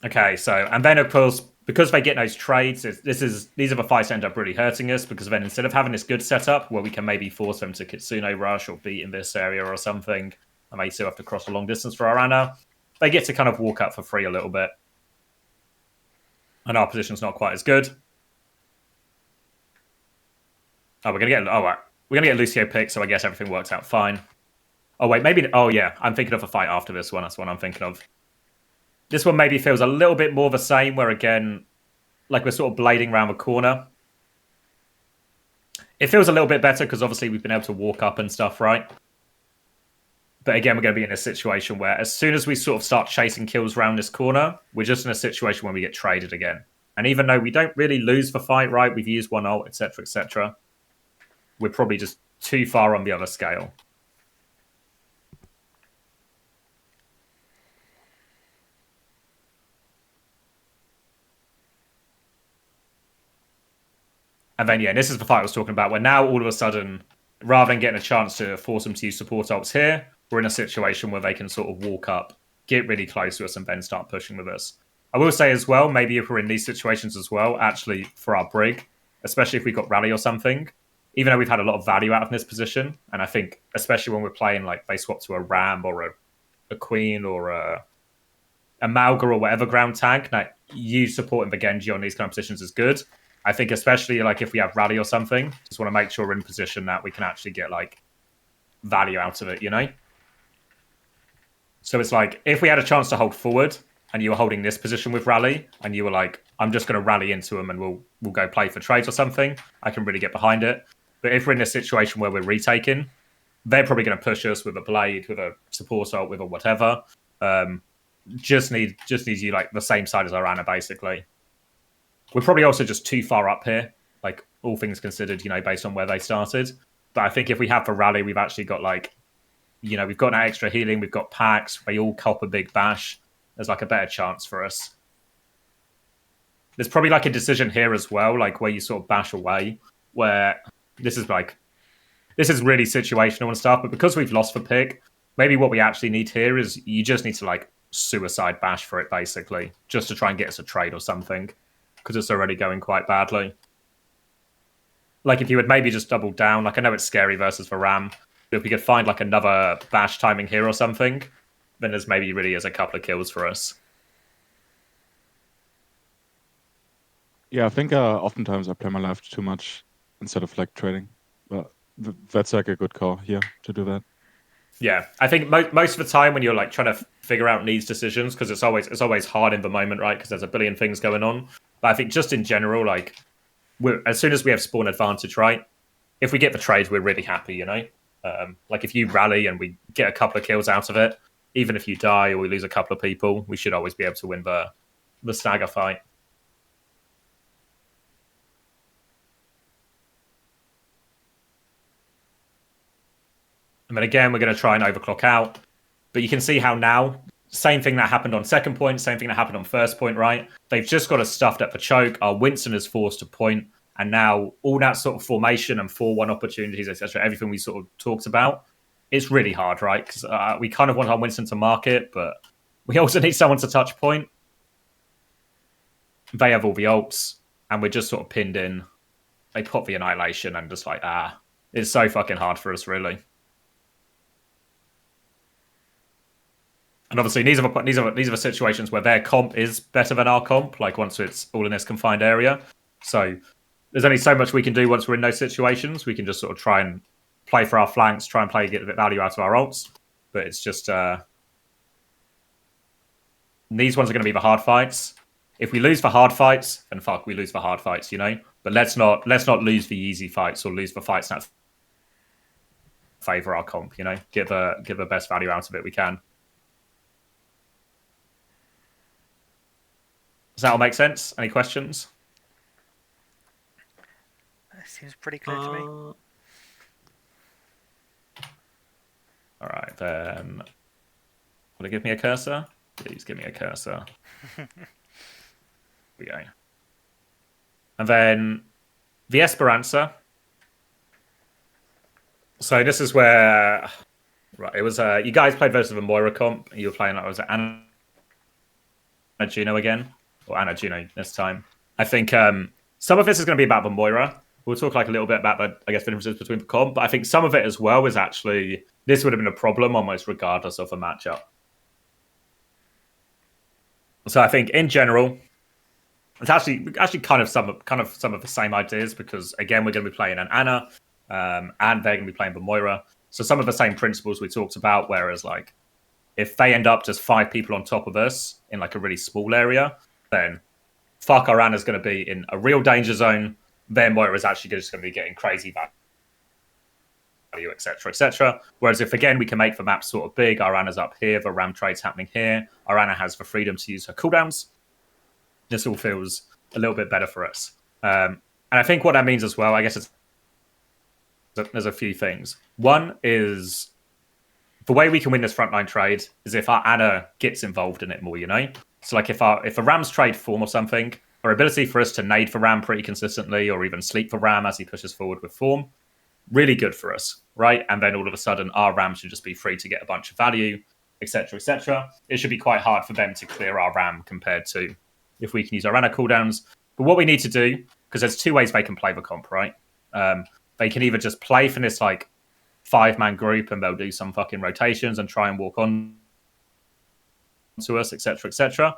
Okay, so and then of course because they get those trades, these are the fights that end up really hurting us because then instead of having this good setup where we can maybe force them to Kitsune rush or beat in this area or something, and they still have to cross a long distance for our Ana, they get to kind of walk up for free a little bit. And our position's not quite as good. Oh, we're gonna get Lucio picked, so I guess everything works out fine. Oh wait, maybe. Oh yeah, I'm thinking of a fight after this one. That's what I'm thinking of. This one maybe feels a little bit more the same, where again, like we're sort of blading around the corner. It feels a little bit better because obviously we've been able to walk up and stuff, right? But again, we're going to be in a situation where as soon as we sort of start chasing kills around this corner, we're just in a situation where we get traded again. And even though we don't really lose the fight, right? We've used 1 ult, etc., we're probably just too far on the other scale. And then, yeah, this is the fight I was talking about, where now all of a sudden, rather than getting a chance to force them to use support ults here, we're in a situation where they can sort of walk up, get really close to us, and then start pushing with us. I will say as well, maybe if we're in these situations as well, actually for our Brig, especially if we've got Rally or something, even though we've had a lot of value out of this position, and I think especially when we're playing like they swap to a Ram or a Queen or a Malga or whatever ground tank, like you supporting the Genji on these kind of positions is good. I think especially like if we have rally or something, just want to make sure we're in position that we can actually get like value out of it, you know? So it's like if we had a chance to hold forward and you were holding this position with rally and you were like, I'm just going to rally into them and we'll go play for trades or something, I can really get behind it. But if we're in a situation where we're retaking, they're probably going to push us with a blade, with a support ult, with a whatever. Just needs you like the same side as Arana, basically. We're probably also just too far up here, like all things considered, you know, based on where they started. But I think if we have the rally, we've actually got like, you know, we've got an extra healing, we've got packs, they all cop a big bash. There's like a better chance for us. There's probably like a decision here as well, like where you sort of bash away, where this is really situational and stuff. But because we've lost the pick, maybe what we actually need here is you just need to like suicide bash for it, basically, just to try and get us a trade or something, because it's already going quite badly. Like if you would maybe just double down, like I know it's scary versus the Ram, but if we could find like another bash timing here or something, then there's maybe really is a couple of kills for us. Yeah, I think oftentimes I play my life too much instead of like trading. But that's like a good call here to do that. Yeah, I think most of the time when you're like trying to figure out needs decisions, because it's always hard in the moment, right? Because there's a billion things going on. But I think just in general, like as soon as we have spawn advantage, right? If we get the trade, we're really happy, you know. Like if you rally and we get a couple of kills out of it, even if you die or we lose a couple of people, we should always be able to win the stagger fight. And then again, we're going to try and overclock out. But you can see how now, same thing that happened on second point, same thing that happened on first point, right? They've just got us stuffed up for choke. Our Winston is forced to point. And now all that sort of formation and 4-1 opportunities, etc., everything we sort of talked about, it's really hard, right? Because we kind of want our Winston to market, but we also need someone to touch point. They have all the ults, and we're just sort of pinned in. They pop the annihilation and just like, it's so fucking hard for us, really. And obviously, these are the situations where their comp is better than our comp, like once it's all in this confined area. So there's only so much we can do once we're in those situations. We can just sort of try and play for our flanks, try and get a bit of value out of our ults. But it's just... these ones are going to be the hard fights. If we lose the hard fights, then fuck, we lose the hard fights, you know? But let's not lose the easy fights or lose the fights that favour our comp, you know? Give the best value out of it we can. Does that all make sense? Any questions? It seems pretty clear to me. All right, then. Will it give me a cursor? Please give me a cursor. Here we go. And then the Esperanza. So this is where... Right, it was... you guys played versus the Moira comp. You were playing, was it Anna Juno again? Or Anna Juno this time. I think some of this is going to be about the Moira. We'll talk like a little bit about the, I guess, the differences between the comp, but I think some of it as well is actually, this would have been a problem almost regardless of a matchup. So I think in general, it's actually kind of some of the same ideas, because again, we're going to be playing an Anna, and they're going to be playing the Moira. So some of the same principles we talked about, whereas like if they end up just 5 people on top of us in like a really small area, then fuck, our Anna's going to be in a real danger zone. Their Moira is actually just going to be getting crazy value, etc., etc. Whereas if, again, we can make the map sort of big, our Anna's up here, the Ram trade's happening here, our Anna has the freedom to use her cooldowns, this all feels a little bit better for us. And I think what that means as well, I guess there's a few things. One is the way we can win this frontline trade is if our Anna gets involved in it more, you know? So like if a Ram's trade form or something, our ability for us to nade for Ram pretty consistently or even sleep for Ram as he pushes forward with form, really good for us, right? And then all of a sudden our Ram should just be free to get a bunch of value, etc., etc. It should be quite hard for them to clear our Ram compared to if we can use our Anna cooldowns. But what we need to do, because there's 2 ways they can play the comp, right? They can either just play for this like 5-man group and they'll do some fucking rotations and try and walk on to us, etc., etc.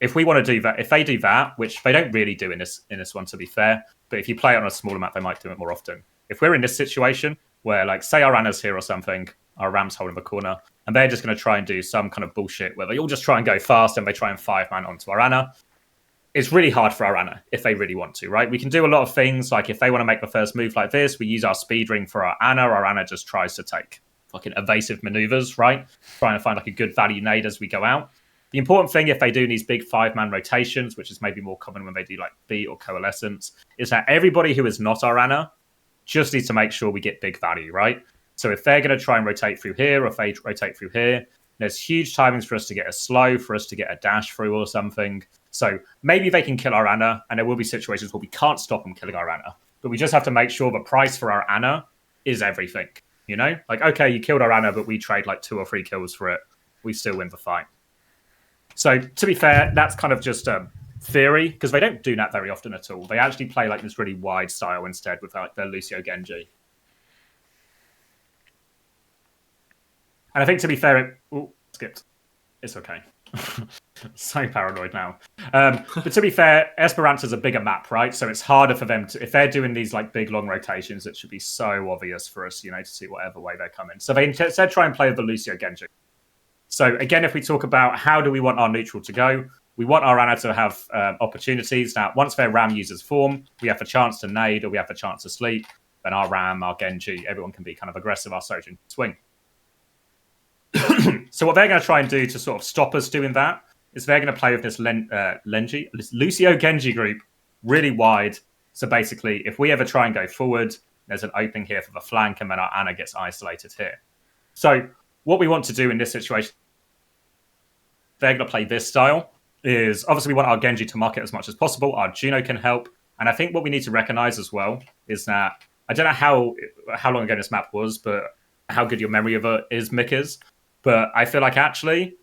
If we want to do that, if they do that, which they don't really do in this one, to be fair, but if you play it on a smaller map, they might do it more often. If we're in this situation where, like, say our Ana's here or something, our Ram's holding the corner, and they're just going to try and do some kind of bullshit where they all just try and go fast and they try and 5-man onto our Ana, it's really hard for our Ana if they really want to, right? We can do a lot of things, like if they want to make the first move like this, we use our speed ring for our Ana just tries to take fucking evasive maneuvers, right? Trying to find like a good value nade as we go out. The important thing, if they do these big 5-man rotations, which is maybe more common when they do like beat or coalescence, is that everybody who is not our Ana just needs to make sure we get big value, right? So if they're going to try and rotate through here, or if they rotate through here, there's huge timings for us to get a slow, for us to get a dash through or something. So maybe they can kill our Ana, and there will be situations where we can't stop them killing our Ana. But we just have to make sure the price for our Ana is everything, you know? Like, okay, you killed our Ana, but we trade like 2 or 3 kills for it. We still win the fight. So to be fair, that's kind of just a theory, because they don't do that very often at all. They actually play like this really wide style instead with like their Lucio Genji. And I think, to be fair, skipped. It's okay. So paranoid now. But to be fair, Esperanza's a bigger map, right? So it's harder for them to, if they're doing these like big long rotations, it should be so obvious for us, you know, to see whatever way they're coming. So they instead try and play with the Lucio Genji. So again, if we talk about how do we want our neutral to go, we want our Ana to have opportunities. Now, once their Ram uses form, we have a chance to nade or we have a chance to sleep. Then our Ram, our Genji, everyone can be kind of aggressive, our Sojin swing. So what they're going to try and do to sort of stop us doing that is they're going to play with this Lucio Genji group really wide. So basically, if we ever try and go forward, there's an opening here for the flank, and then our Ana gets isolated here. So what we want to do in this situation, they're going to play this style, is obviously we want our Genji to market as much as possible. Our Juno can help. And I think what we need to recognize as well is that, I don't know how long ago this map was, but how good your memory of it is, Mick, is. But I feel like actually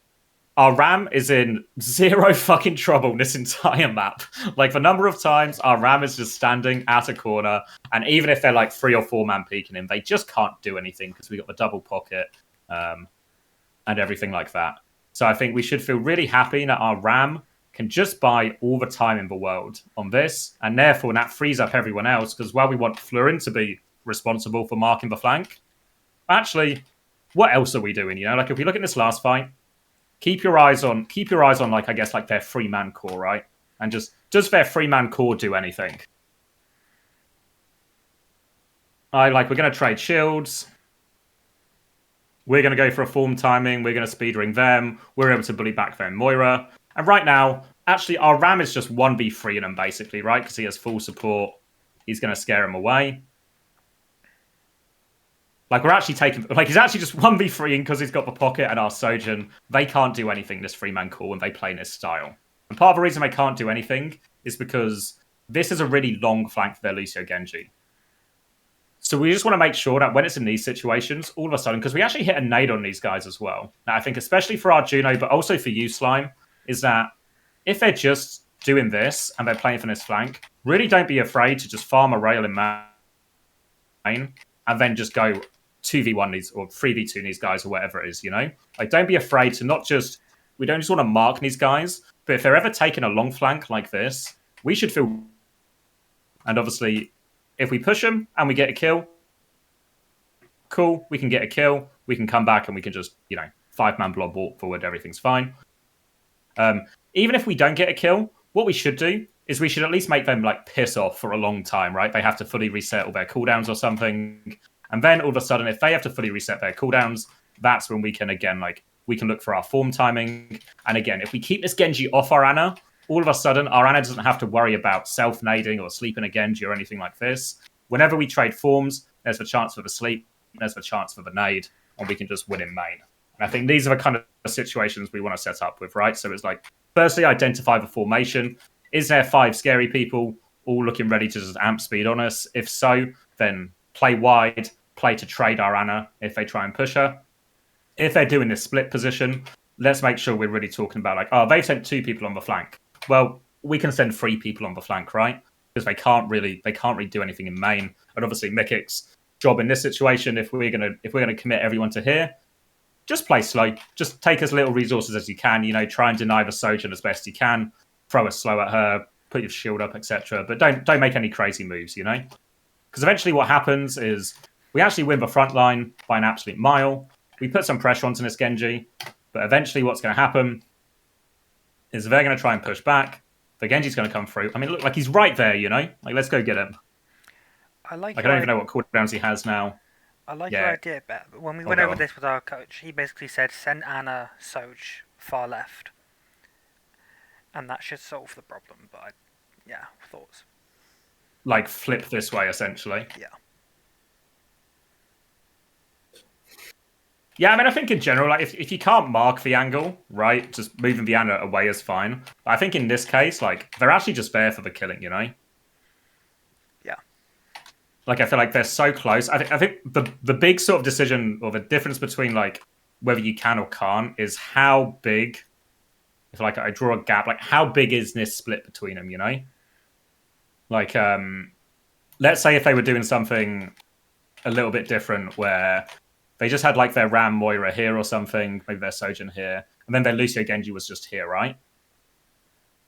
our Ram is in zero fucking trouble in this entire map. Like, the number of times our Ram is just standing at a corner, and even if they're like 3 or 4-man peeking him, they just can't do anything because we got the double pocket and everything like that. So I think we should feel really happy that our Ram can just buy all the time in the world on this, and therefore that frees up everyone else, because while we want Florin to be responsible for marking the flank, actually, what else are we doing? You know, like if we look at this last fight, keep your eyes on like, I guess, like their 3-man core, right? And just, does their 3-man core do anything? We're going to trade shields. We're going to go for a form timing. We're going to speed ring them. We're able to bully back their Moira. And right now, actually, our Ram is just 1v3 in them, basically, right? Because he has full support. He's going to scare him away. Like, we're actually taking... Like, he's actually just 1v3ing because he's got the pocket, and our Sojin, they can't do anything, this 3-man core, when they play in this style. And part of the reason they can't do anything is because this is a really long flank for their Lucio Genji. So we just want to make sure that when it's in these situations, all of a sudden, because we actually hit a nade on these guys as well. Now, I think especially for our Juno, but also for you, Slime, is that if they're just doing this and they're playing from this flank, really don't be afraid to just farm a rail in main and then just go 2v1 these or 3v2 these guys or whatever it is, you know? Like, don't be afraid to not just... We don't just want to mark these guys, but if they're ever taking a long flank like this, we should feel... And obviously, if we push them and we get a kill, cool, we can get a kill, we can come back and we can just, you know, 5-man blob walk forward, everything's fine. Even if we don't get a kill, what we should do is we should at least make them, like, piss off for a long time, right? They have to fully reset all their cooldowns or something. And then all of a sudden, if they have to fully reset their cooldowns, that's when we can, again, like, we can look for our form timing. And again, if we keep this Genji off our Ana, all of a sudden, our Ana doesn't have to worry about self-nading or sleeping a Genji or anything like this. Whenever we trade forms, there's the chance for the sleep, there's the chance for the nade, and we can just win in main. And I think these are the kind of situations we want to set up with, right? So it's like, firstly, identify the formation. Is there 5 scary people all looking ready to just amp speed on us? If so, then play wide, play to trade our Ana if they try and push her. If they're doing this split position, let's make sure we're really talking about, like, oh, they've sent 2 people on the flank. Well, we can send 3 people on the flank, right? Because they can't really do anything in main. And obviously, Mikic's job in this situation, if we're gonna commit everyone to here, just play slow. Just take as little resources as you can. You know, try and deny the Sojourn as best you can. Throw a slow at her, put your shield up, etc. But don't make any crazy moves. You know, because eventually what happens is we actually win the front line by an absolute mile. We put some pressure onto this Genji, but eventually what's going to happen is they're going to try and push back. The Genji's going to come through. I mean, look, like he's right there, you know? Like, let's go get him. I like. Like, I don't even know what cooldowns he has now. I like Yeah. your idea, but when we went go over on. this with our coach, he basically said send Anna Soj far left, and that should solve the problem. But yeah, thoughts. Like, flip this way, essentially. Yeah. Yeah, I mean, I think in general, like, if you can't mark the angle, right, just moving the Anna away is fine. But I think in this case, like, they're actually just there for the killing, you know? Yeah. Like, I feel like they're so close. I think the big sort of decision, or the difference between, like, whether you can or can't is how big, if, like, I draw a gap, like, how big is this split between them, you know? Like, let's say if they were doing something a little bit different where they just had like their Ram Moira here or something, maybe their Sojourn here, and then their Lucio Genji was just here, right?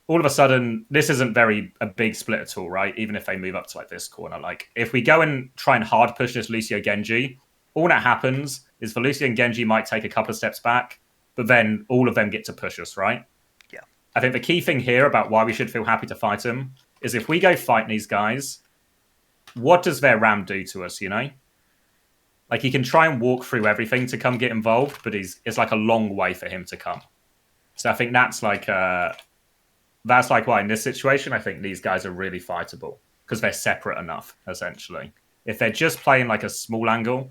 All of a sudden, this isn't a big split at all, right? Even if they move up to like this corner. Like, if we go and try and hard push this Lucio Genji, all that happens is the Lucio and Genji might take a couple of steps back, but then all of them get to push us, right? Yeah. I think the key thing here about why we should feel happy to fight them is if we go fight these guys, what does their Ram do to us, you know? Like, he can try and walk through everything to come get involved, but it's like a long way for him to come. So I think that's like why in this situation, I think these guys are really fightable because they're separate enough, essentially. If they're just playing like a small angle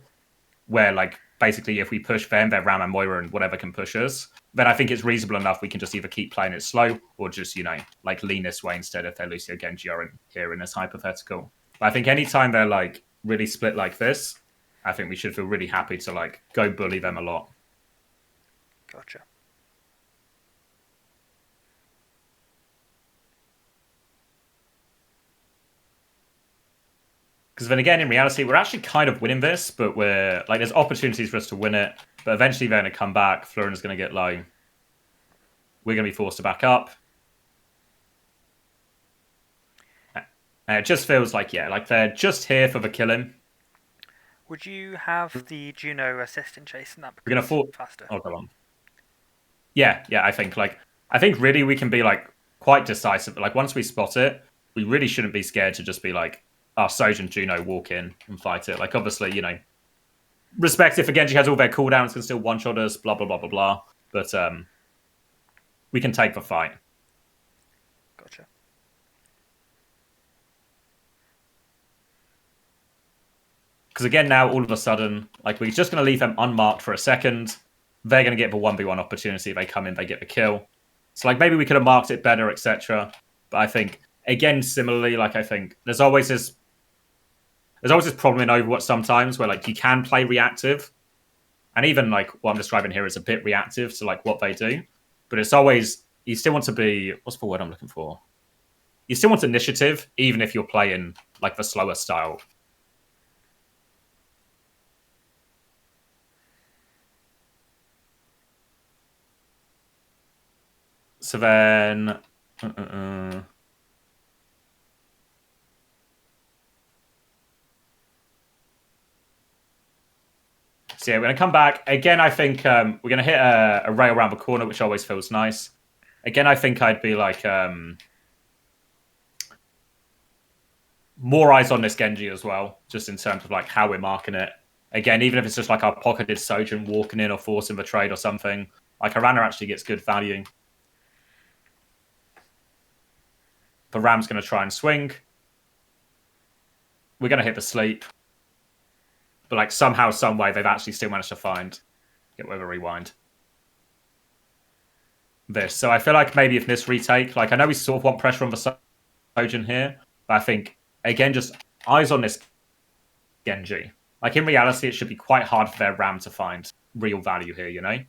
where like basically if we push them, their Ram and Moira and whatever can push us, then I think it's reasonable enough we can just either keep playing it slow or just, you know, like lean this way instead if their Lucio Genji are here in this hypothetical. But I think anytime they're like really split like this, I think we should feel really happy to like go bully them a lot. Gotcha. Because then again, in reality, we're actually kind of winning this, but we're like, there's opportunities for us to win it, but eventually they're going to come back. Florin's going to get low. We're going to be forced to back up. And it just feels like, yeah, like they're just here for the killing. Would you have the Juno assist in chasing that? We're going to faster. Oh, go on. Yeah, I think really we can be like quite decisive. Like once we spot it, we really shouldn't be scared to just be like, oh, Soj and Juno walk in and fight it. Like obviously, you know, respect if Genji has all their cooldowns, can still one-shot us, blah, blah, blah, blah, blah. But we can take the fight. Gotcha. Because again, now all of a sudden, like we're just going to leave them unmarked for a second. They're going to get the 1v1 opportunity. They come in, they get the kill. So like maybe we could have marked it better, etc. But I think again, similarly, like I think there's always this problem in Overwatch sometimes where like you can play reactive, and even like what I'm describing here is a bit reactive to like what they do. But it's always you still want to be what's the word I'm looking for? You still want initiative, even if you're playing like the slower style. So then, so yeah, we're going to come back. Again, I think we're going to hit a rail around the corner, which always feels nice. Again, I think I'd be like more eyes on this Genji as well, just in terms of like how we're marking it. Again, even if it's just like our pocketed Sojourn walking in or forcing the trade or something, like Arana actually gets good value. The Ram's going to try and swing. We're going to hit the sleep. But like somehow, some way, they've actually still managed to get rid of a rewind. This. So I feel like maybe if this retake, like I know we sort of want pressure on the Sojourn here, but I think, again, just eyes on this Genji. Like in reality, it should be quite hard for their Ram to find real value here, you know?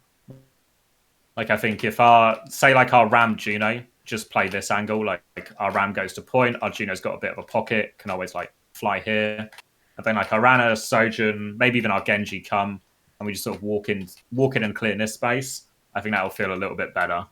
Like I think if our Ram Juno just play this angle, like our Ram goes to point, our Juno's got a bit of a pocket, can always like fly here. And then like our Rana, Sojourn, maybe even our Genji come, and and we just sort of walk in and clear this space, I think that will feel a little bit better.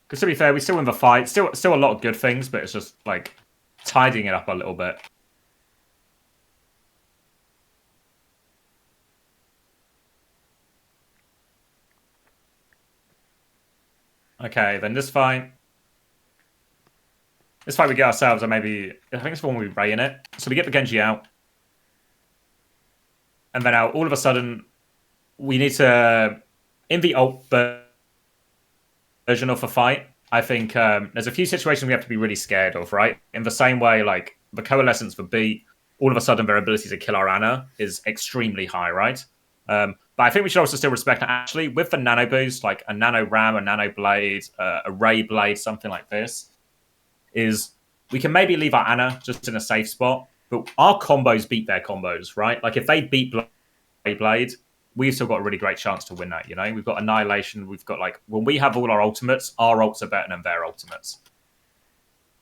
Because to be fair, we still win the fight. Still a lot of good things, but it's just like tidying it up a little bit. Okay, then this fight. This fight we get ourselves, or maybe I think it's the one we Ray in it. So we get the Genji out, and then now all of a sudden we need to in the ult version of a fight. I think there's a few situations we have to be really scared of, right? In the same way, like the coalescence for beat, all of a sudden their ability to kill our Ana is extremely high, right? But I think we should also still respect that actually with the nano boost, like a nano ram, a nano blade, a ray blade, something like this, is we can maybe leave our Ana just in a safe spot, but our combos beat their combos, right? Like if they beat blade, we've still got a really great chance to win that, you know? We've got Annihilation, we've got like, when we have all our ultimates, our ults are better than their ultimates.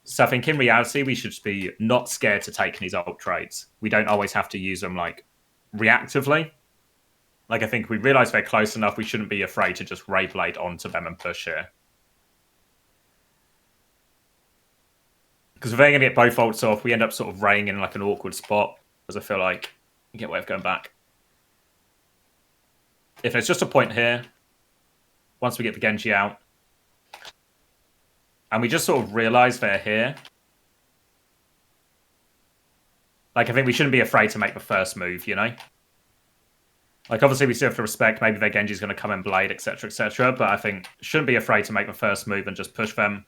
So I think in reality, we should be not scared to take these ult trades. We don't always have to use them like reactively. Like I think we realize they're close enough, we shouldn't be afraid to just Ray Blade onto them and push here. Because if they're going to get both ults off, we end up sort of raying in like an awkward spot, because I feel like you get a way of going back. If it's just a point here, once we get the Genji out, and we just sort of realize they're here, like I think we shouldn't be afraid to make the first move, you know? Like obviously we still have to respect maybe their Genji's going to come and blade, etc., but I think shouldn't be afraid to make the first move and just push them.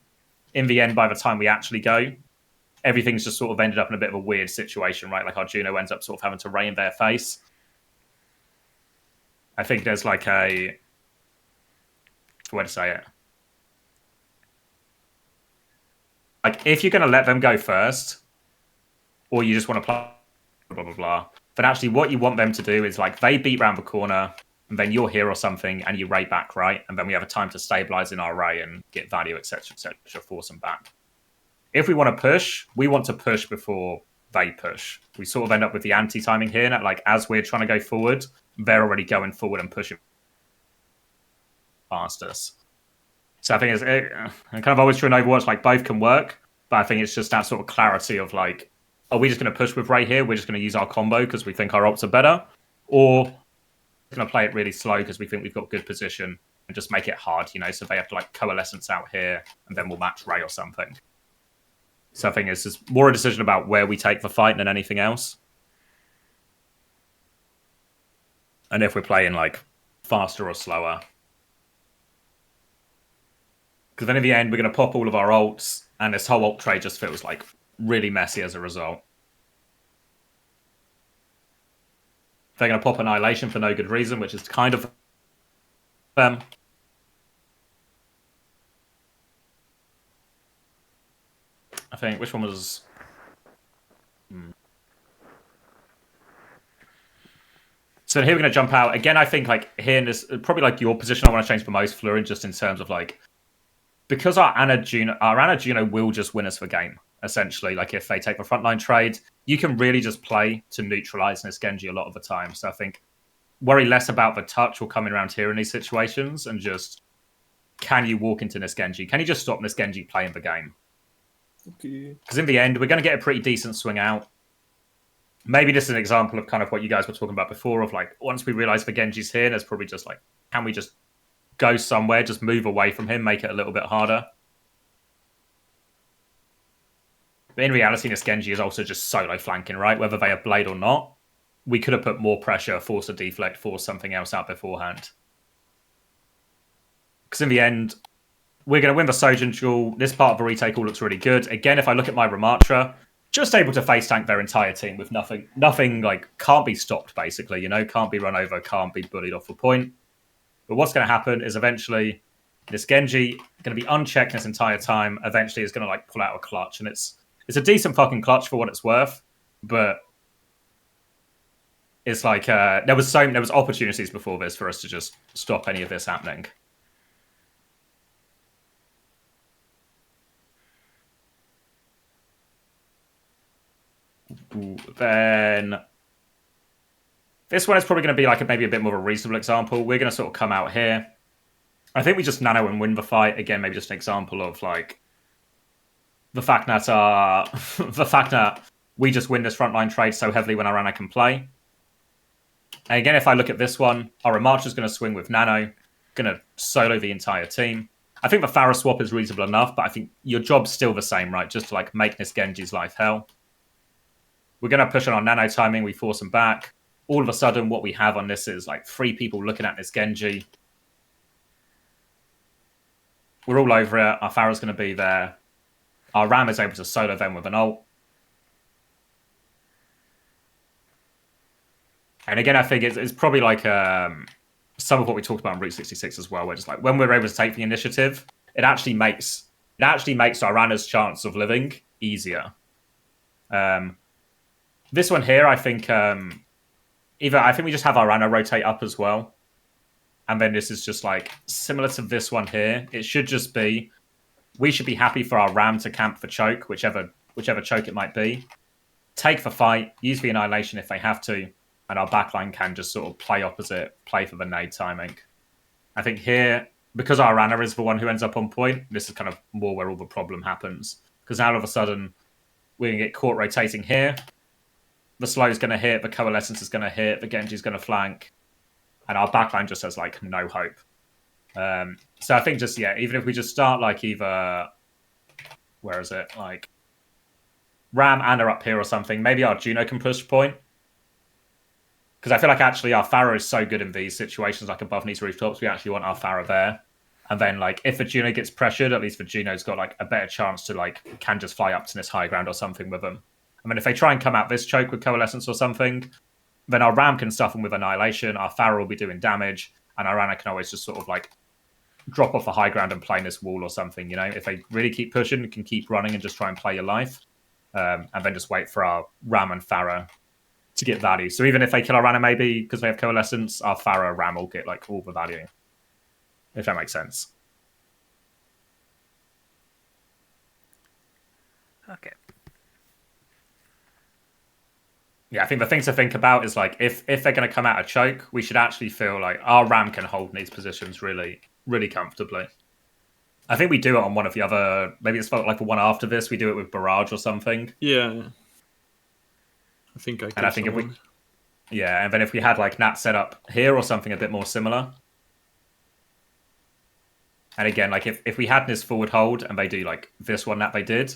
In the end, by the time we actually go, everything's just sort of ended up in a bit of a weird situation, right? Like our Juno ends up sort of having to ray in their face. I think there's like a way to say it. Like if you're going to let them go first, or you just want to play blah, blah, blah, but actually what you want them to do is like they beat round the corner, and then you're here or something, and you ray back, right? And then we have a time to stabilize in our ray and get value, etc., force them back. If we want to push, we want to push before they push. We sort of end up with the anti-timing here, and like as we're trying to go forward, they're already going forward and pushing past us. So I think it's kind of always true in Overwatch, like both can work, but I think it's just that sort of clarity of like, are we just going to push with Ray here? We're just going to use our combo because we think our ults are better, or we're going to play it really slow because we think we've got good position and just make it hard, you know? So they have to like coalescence out here, and then we'll match Ray or something. So I think it's just more a decision about where we take the fight than anything else. And if we're playing like faster or slower. Because then in the end, we're going to pop all of our ults, and this whole ult trade just feels like really messy as a result. They're going to pop Annihilation for no good reason, which is kind of them. I think, which one was... So here we're going to jump out. Again, I think like here in this, probably like your position I want to change the most, Fluid, just in terms of like, because our Ana Juno will just win us the game, essentially. Like if they take the frontline trade, you can really just play to neutralize Genji a lot of the time. So I think worry less about the touch or coming around here in these situations, and just can you walk into Genji? Can you just stop Genji playing the game? Okay. Because in the end, we're going to get a pretty decent swing out. Maybe this is an example of kind of what you guys were talking about before, of like, once we realize the Genji's here, there's probably just like, can we just go somewhere, just move away from him, make it a little bit harder? But in reality, this Genji is also just solo flanking, right? Whether they have Blade or not, we could have put more pressure, force a deflect, force something else out beforehand. Because in the end, we're going to win the Sojourn duel. This part of the retake all looks really good. Again, if I look at my Ramatra, just able to face tank their entire team with nothing like, can't be stopped, basically, you know, can't be run over, can't be bullied off a point. But what's going to happen is eventually this Genji going to be unchecked this entire time. Eventually is going to like pull out a clutch, and it's a decent fucking clutch for what it's worth. But It's like there was opportunities before this for us to just stop any of this happening. Then this one is probably going to be like maybe a bit more of a reasonable example. We're going to sort of come out here. I think we just nano and win the fight. Again, maybe just an example of like the fact that the fact that we just win this frontline trade so heavily when Arana can play. And again, if I look at this one, our Remarch is going to swing with Nano, going to solo the entire team. I think the Pharah swap is reasonable enough, but I think your job's still the same, right? Just to like make this Genji's life hell. We're going to push on our Nano timing. We force him back. All of a sudden, what we have on this is like 3 people looking at this Genji. We're all over it. Our Pharah's going to be there. Our Ram is able to solo them with an ult. And again, I think it's probably like some of what we talked about on Route 66 as well, where just like when we're able to take the initiative, it actually makes Arana's chance of living easier. This one here, I think we just have Arana rotate up as well. And then this is just like similar to this one here. It should just be, we should be happy for our Ram to camp for choke, whichever choke it might be. Take the fight, use the annihilation if they have to, and our backline can just sort of play opposite, play for the nade timing. I think here, because our Arana is the one who ends up on point, this is kind of more where all the problem happens. Because now all of a sudden, we're going to get caught rotating here. The slow is going to hit, the coalescence is going to hit, the Genji is going to flank, and our backline just has like no hope. So I think just, yeah, even if we just start like either, where is it? Like Ram and are up here or something, maybe our Juno can push point. Because I feel like actually our Pharah is so good in these situations, like above these rooftops, we actually want our Pharah there. And then like if the Juno gets pressured, at least the Juno's got like a better chance to like can just fly up to this high ground or something with them. I mean, if they try and come out this choke with coalescence or something, then our Ram can stuff them with annihilation, our Pharah will be doing damage, and our Arana can always just sort of like drop off the high ground and play in this wall or something, you know? If they really keep pushing, you can keep running and just try and play your life. And then just wait for our Ram and Pharah to get value. So even if they kill our Arana maybe because they have coalescence, our Pharah Ram will get like all the value. If that makes sense. Okay. Yeah, I think the thing to think about is like if they're going to come out of choke, we should actually feel like our Ram can hold in these positions really, really comfortably. I think we do it on one of the other, maybe it's like the one after this, we do it with Barrage or something. Yeah. I think I And I think if we, yeah, and then if we had like Nat set up here or something a bit more similar. And again, like if we had this forward hold and they do like this one that they did,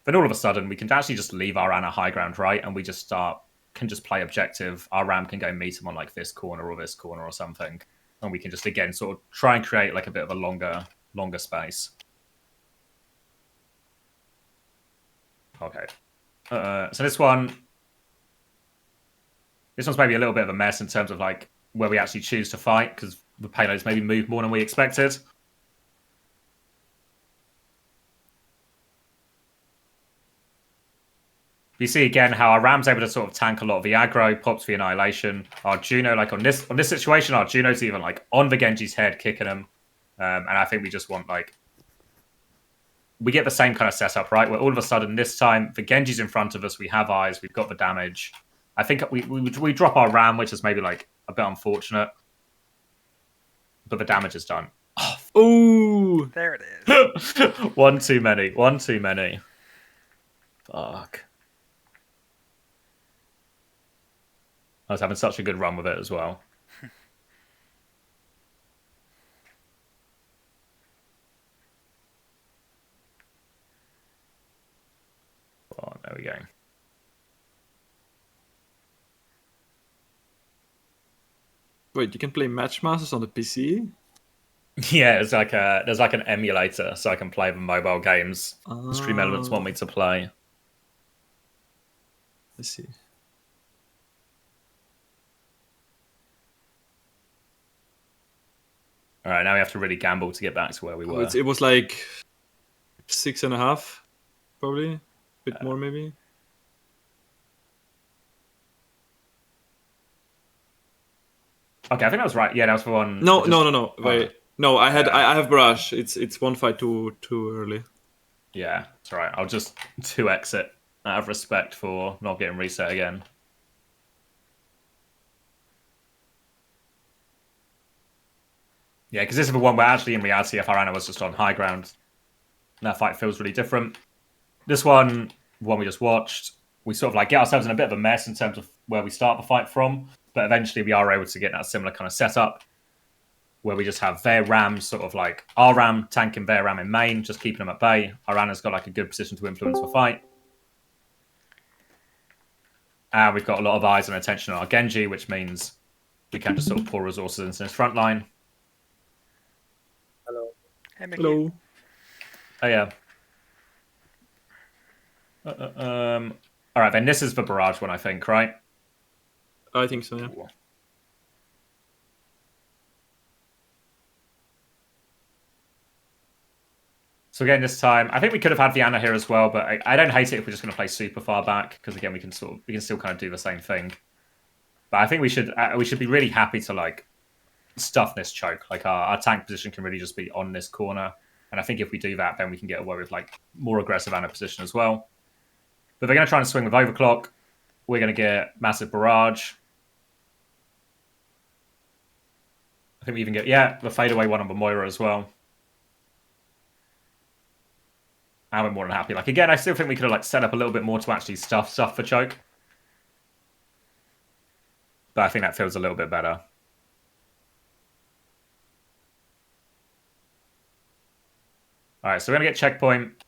then all of a sudden we can actually just leave our Ana high ground right, and we just can just play objective. Our Ram can go meet him on like this corner or this corner or something, and we can just again sort of try and create like a bit of a longer space. Okay, so this one's maybe a little bit of a mess in terms of like where we actually choose to fight because the payloads maybe move more than we expected. You see again how our Ram's able to sort of tank a lot of the aggro, pops the annihilation. Our Juno, like on this situation, our Juno's even like on the Genji's head, kicking him. And I think we just want like we get the same kind of setup, right? Where all of a sudden this time the Genji's in front of us, we have eyes, we've got the damage. I think we drop our Ram, which is maybe like a bit unfortunate, but the damage is done. Oh, There it is. One too many. Fuck. I was having such a good run with it as well. Oh, there we go. wait, you can play Matchmasters on the PC? Yeah, it's like there's like an emulator, so I can play the mobile games. Stream Elements want me to play. I see. All right, now we have to really gamble to get back to where we were. It was like 6.5, probably. A bit more, maybe. Okay, I think that was right. Yeah, that was for one. No, just- no. Wait. No, I had Yeah. I have barrage. It's one fight too early. Yeah, it's all right. I'll just 2x it out of respect for not getting reset again. Yeah, because this is the one where actually in reality, if Arana was just on high ground, that fight feels really different. This one we just watched, we sort of like get ourselves in a bit of a mess in terms of where we start the fight from, but eventually we are able to get that similar kind of setup where we just have their Ram sort of like our Ram tanking their Ram in main, just keeping them at bay. Arana's got like a good position to influence the fight. And we've got a lot of eyes and attention on our Genji, which means we can just sort of pour resources into his front line. Hey, Mickey. Hello. Oh, yeah. All right, then this is the barrage one, I think, right? I think so. Yeah. So again, this time, I think we could have had the Anna here as well, but I don't hate it if we're just going to play super far back because again, we can still kind of do the same thing. But I think we should be really happy to like stuff this choke. Like our tank position can really just be on this corner, and I think if we do that, then we can get away with like more aggressive Anna position as well. But they're going to try and swing with overclock. We're going to get massive barrage. I think we even get the fadeaway one on the Moira as well. I'm more than happy. Like again, I still think we could have like set up a little bit more to actually stuff for choke. But I think that feels a little bit better. All right, so we're going to get checkpoint.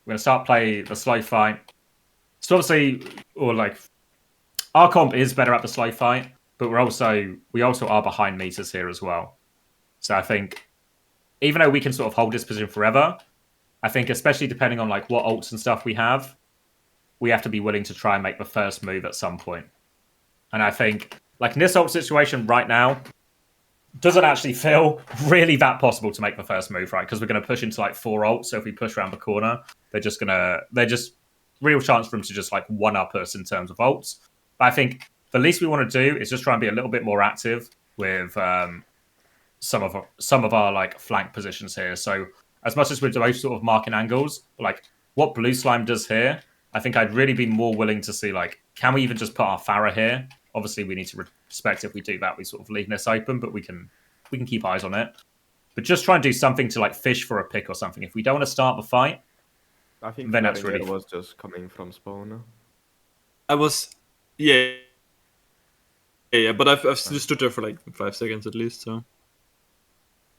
We're going to start play the slow fight. So obviously, or like, our comp is better at the slow fight, but we also are behind meters here as well. So I think, even though we can sort of hold this position forever, I think especially depending on like what ults and stuff we have to be willing to try and make the first move at some point. And I think, like in this ult situation right now, doesn't actually feel really that possible to make the first move, right? Because we're going to push into like 4 ults. So if we push around the corner, they're just real chance for them to just like one-up us in terms of ults. But I think the least we want to do is just try and be a little bit more active with some of our like flank positions here. So as much as we're both sort of marking angles, like what Blue Slime does here, I think I'd really be more willing to see like, can we even just put our Pharah here? Obviously, we need to respect if we do that, we sort of leave this open, but we can keep eyes on it. But just try and do something to like fish for a pick or something. If we don't want to start the fight, I think then that's really was just coming from spawn. I was. Yeah. Yeah, but I've just stood there for like 5 seconds at least. So.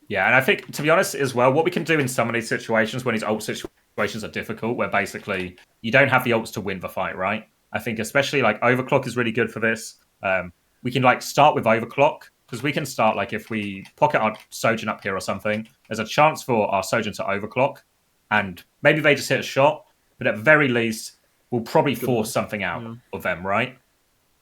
Yeah, and I think, to be honest, as well, what we can do in some of these situations, when these ult situations are difficult, where basically you don't have the ults to win the fight, right? I think especially like overclock is really good for this. We can like start with overclock, because we can start like if we pocket our Sojourn up here or something, there's a chance for our Sojourn to overclock, and maybe they just hit a shot, but at the very least, we'll probably force something out of them, right?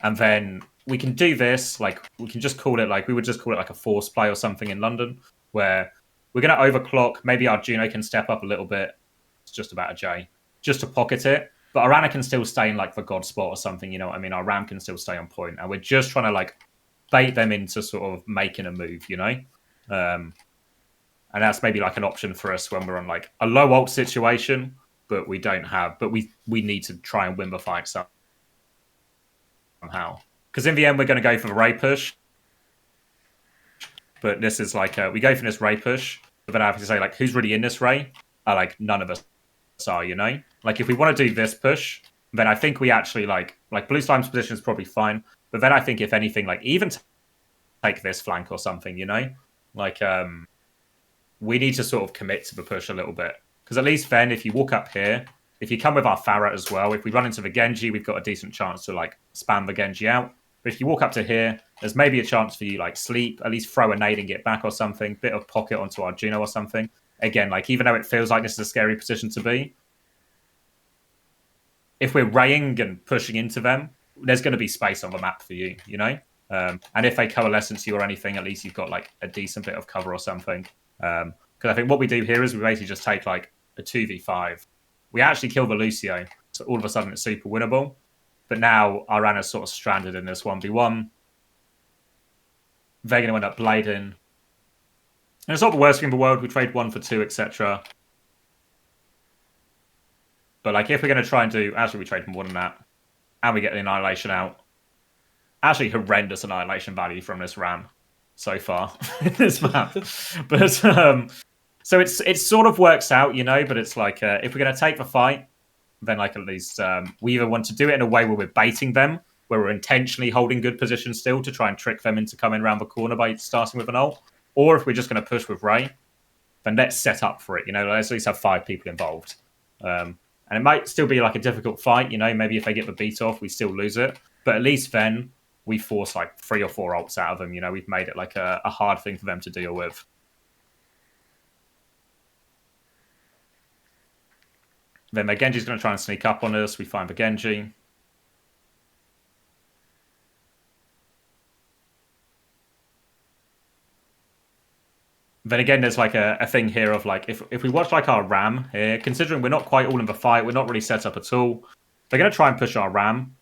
And then we can do this, like we can just call it like, we would just call it like a force play or something in London, where we're going to overclock. Maybe our Juno can step up a little bit. It's just about a J, just to pocket it. But our Ana can still stay in like the God spot or something, you know what I mean? Our Ram can still stay on point. And we're just trying to like bait them into sort of making a move, you know? And that's maybe like an option for us when we're on like a low ult situation, but we need to try and win the fight somehow. Because in the end, we're going to go for the Ray push. But this is like, we go for this Ray push, but then I have to say, like, who's really in this Ray? Like, none of us are, you know? Like, if we want to do this push, then I think we actually, like Blue Slime's position is probably fine. But then I think, if anything, like, even take this flank or something, you know? Like, we need to sort of commit to the push a little bit. Because at least then, if you walk up here, if you come with our Pharah as well, if we run into the Genji, we've got a decent chance to, like, spam the Genji out. But if you walk up to here, there's maybe a chance for you, like, sleep, at least throw a nade and get back or something, bit of pocket onto our Juno or something. Again, like, even though it feels like this is a scary position to be, if we're raying and pushing into them, there's going to be space on the map for you, you know? And if they coalesce into you or anything, at least you've got, like, a decent bit of cover or something. Because I think what we do here is we basically just take, like, a 2v5. We actually kill the Lucio, so all of a sudden it's super winnable. But now our Ana's sort of stranded in this 1v1. They're going to end up blading. And it's not the worst thing in the world. We trade 1 for 2, etc. But like, if we're going to try and do, actually, we trade more than that, and we get the annihilation out. Actually, horrendous annihilation value from this ram so far in this map. But so it sort of works out, you know. But it's like, if we're going to take the fight, then like at least we either want to do it in a way where we're baiting them, where we're intentionally holding good position still to try and trick them into coming around the corner by starting with an ult, or if we're just going to push with Ray, then let's set up for it. You know, let's at least have 5 people involved. And it might still be like a difficult fight, you know, maybe if they get the beat off, we still lose it. But at least then we force like 3 or 4 ults out of them, you know, we've made it like a hard thing for them to deal with. Then the Genji's going to try and sneak up on us. We find the Genji. Then again, there's like a thing here of like, if we watch like our Ram here, considering we're not quite all in the fight, we're not really set up at all, they're going to try and push our Ram.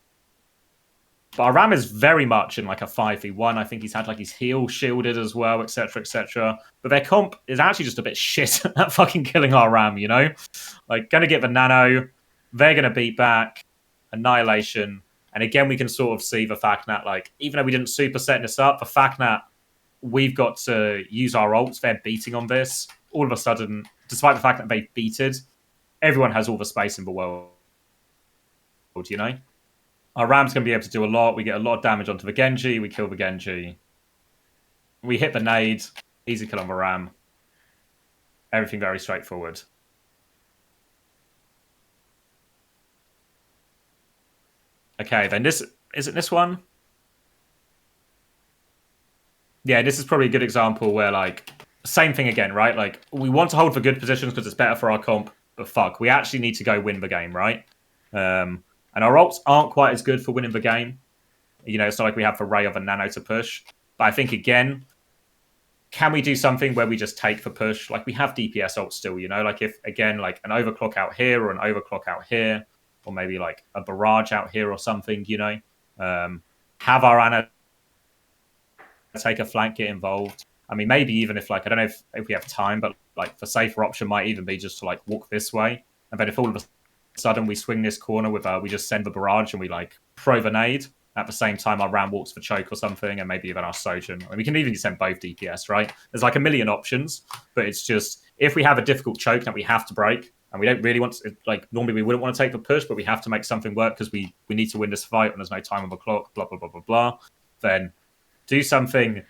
But our Ram is very much in like a 5v1. I think he's had like his heel shielded as well, etc., etc. But their comp is actually just a bit shit at fucking killing our Ram, you know? Like, going to get the nano, they're going to beat back, annihilation. And again, we can sort of see the fact that, like, even though we didn't super set this up, the fact that we've got to use our ults, they're beating on this. All of a sudden, despite the fact that they've beated, everyone has all the space in the world, you know? Our Ram's going to be able to do a lot. We get a lot of damage onto the Genji. We kill the Genji. We hit the nade. Easy kill on the Ram. Everything very straightforward. Okay, then this... Is it this one? Yeah, this is probably a good example where, like, same thing again, right? Like, we want to hold for good positions because it's better for our comp, but fuck, we actually need to go win the game, right? And our ults aren't quite as good for winning the game. You know, it's not like we have the Ray or the Nano to push. But I think, again, can we do something where we just take the push? Like, we have DPS ults still, you know? Like, if, again, like an overclock out here or an overclock out here, or maybe, like, a barrage out here or something, you know? Have our Ana take a flank, get involved. I mean, maybe even if, like, I don't know if we have time, but, like, the safer option might even be just to, like, walk this way. And then if all of a sudden we swing this corner with we just send the barrage and we like throw the nade at the same time our Ram walks for choke or something, and maybe even our Sojourn. I mean, we can even send both DPS, right? There's like a million options, but it's just if we have a difficult choke that we have to break and we don't really want to, like, normally we wouldn't want to take the push, but we have to make something work because we need to win this fight and there's no time on the clock, blah blah blah blah blah. Then do something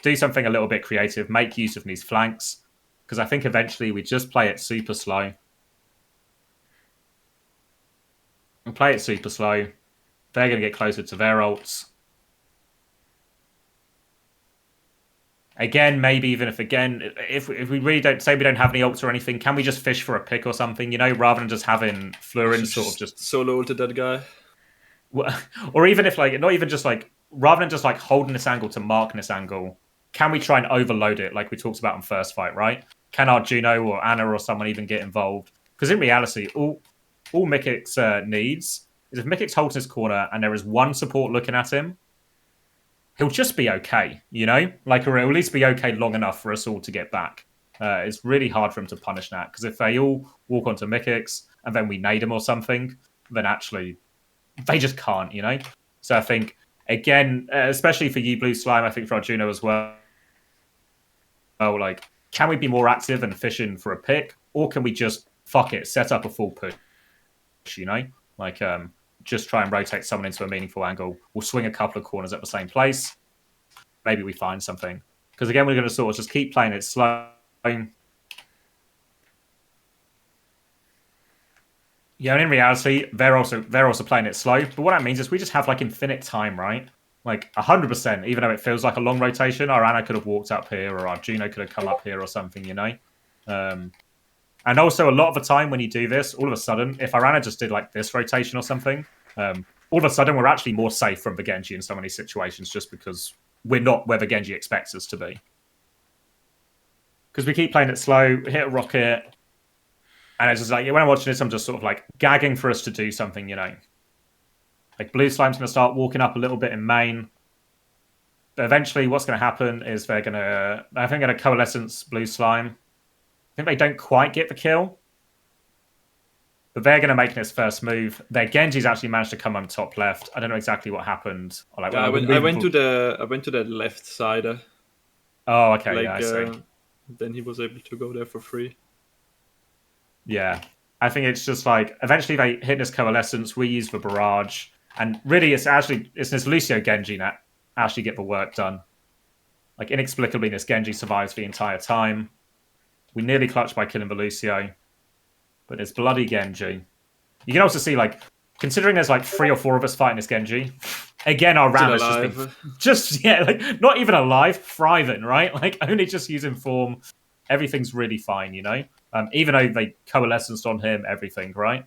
a little bit creative, make use of these flanks, because I think eventually we just play it super slow. And play it super slow. They're going to get closer to their ults. Again, maybe even if we really don't say we don't have any ults or anything, can we just fish for a pick or something, you know, rather than just having Flurin sort of just solo ulted that guy. Or even if, like, not even just like, rather than just like holding this angle to mark this angle, can we try and overload it like we talked about in first fight, right? Can our Juno or Anna or someone even get involved? Because in reality, all Mikix needs is if Mikix holds his corner and there is one support looking at him, he'll just be okay, you know? Like, or he'll at least be okay long enough for us all to get back. It's really hard for him to punish that, because if they all walk onto Mikix and then we nade him or something, then actually they just can't, you know? So I think, again, especially for you, Blue Slime, I think for our Juno as well, like, can we be more active and fishing for a pick? Or can we just, fuck it, set up a full push, you know? Like, just try and rotate someone into a meaningful angle. We'll swing a couple of corners at the same place. Maybe we find something. Because again, we're going to sort of just keep playing it slow. Yeah, and in reality, they're also playing it slow. But what that means is we just have like infinite time, right? Like 100%, even though it feels like a long rotation, our Ana could have walked up here, or our Juno could have come up here or something, you know? And also, a lot of the time when you do this, all of a sudden, if our Ana just did like this rotation or something, all of a sudden we're actually more safe from the Genji in so many situations, just because we're not where the Genji expects us to be. Because we keep playing it slow, hit a rocket, and it's just like, when I'm watching this, I'm just sort of like gagging for us to do something, you know. Like, Blue Slime's going to start walking up a little bit in main. But eventually, what's going to happen is I think, going to Coalescence Blue Slime. I think they don't quite get the kill. But they're going to make this first move. Their Genji's actually managed to come on top left. I don't know exactly what happened. Or like, Yeah, I went to the left side. Oh, okay, yeah, I see. Then he was able to go there for free. Yeah, I think it's just like eventually they hit this Coalescence. We use the barrage, and really, it's this Lucio Genji that actually get the work done. Like inexplicably, this Genji survives the entire time. We nearly clutch by killing the Lucio, but it's bloody Genji. You can also see, like, considering there's like 3 or 4 of us fighting this Genji, again our ram has just been like not even alive, thriving, right? Like only just using form, everything's really fine, you know. Even though they coalesced on him, everything, right?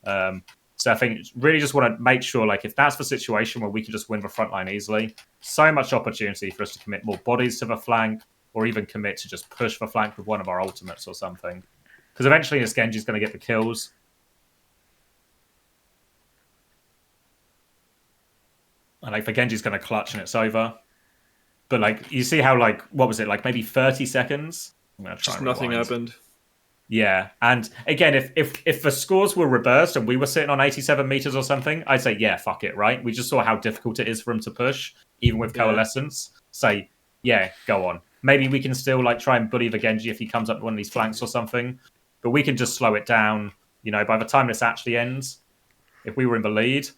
So I think really just want to make sure, like, if that's the situation where we can just win the front line easily, so much opportunity for us to commit more bodies to the flank, or even commit to just push the flank with one of our ultimates or something. Because eventually this Genji's going to get the kills. And like the Genji's going to clutch and it's over. But like you see how like what was it like maybe 30 seconds? I'm gonna try just and nothing rewind. happened. Yeah, and again, if the scores were reversed and we were sitting on 87 meters or something, I'd say yeah, fuck it, right? We just saw how difficult it is for him to push, even with coalescence. Say yeah, go on. Maybe we can still like try and bully the Genji if he comes up one of these flanks or something, but we can just slow it down. You know, by the time this actually ends, if we were in the lead,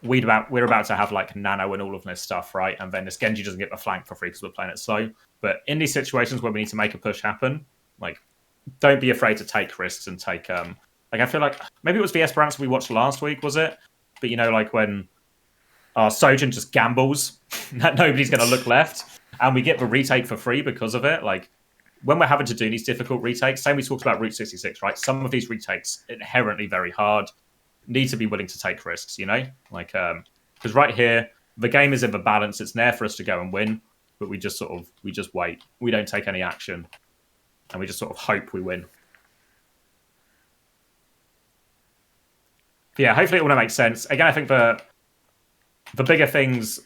we're about to have like nano and all of this stuff, right? And then this Genji doesn't get the flank for free because we're playing it slow. But in these situations where we need to make a push happen, like don't be afraid to take risks and take like I feel like maybe it was the Esperanza we watched last week, was it? But you know, like when Sojin just gambles that nobody's going to look left, and we get the retake for free because of it. Like when we're having to do these difficult retakes, same we talked about Route 66, right? Some of these retakes inherently very hard. Need to be willing to take risks, you know, like because right here the game is in the balance. It's there for us to go and win, but we just wait. We don't take any action, and we just sort of hope we win. But yeah, hopefully it all makes sense. Again, I think the bigger things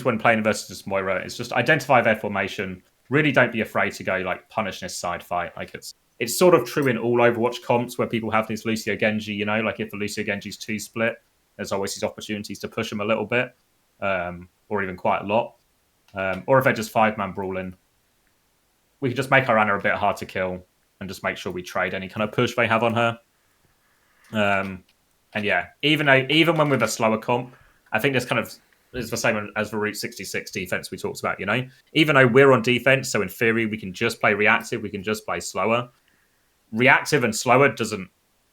when playing versus Moira is just identify their formation. Really, don't be afraid to go like punish this side fight. Like it's sort of true in all Overwatch comps where people have these Lucio Genji, you know, like if the Lucio Genji's 2 split, there's always these opportunities to push them a little bit, or even quite a lot. Or if they're just 5-man brawling, we can just make our Ana a bit hard to kill and just make sure we trade any kind of push they have on her. And yeah, even when with a slower comp, I think this kind of is the same as the Route 66 defense we talked about, you know? Even though we're on defense, so in theory we can just play reactive, we can just play slower. Reactive and slower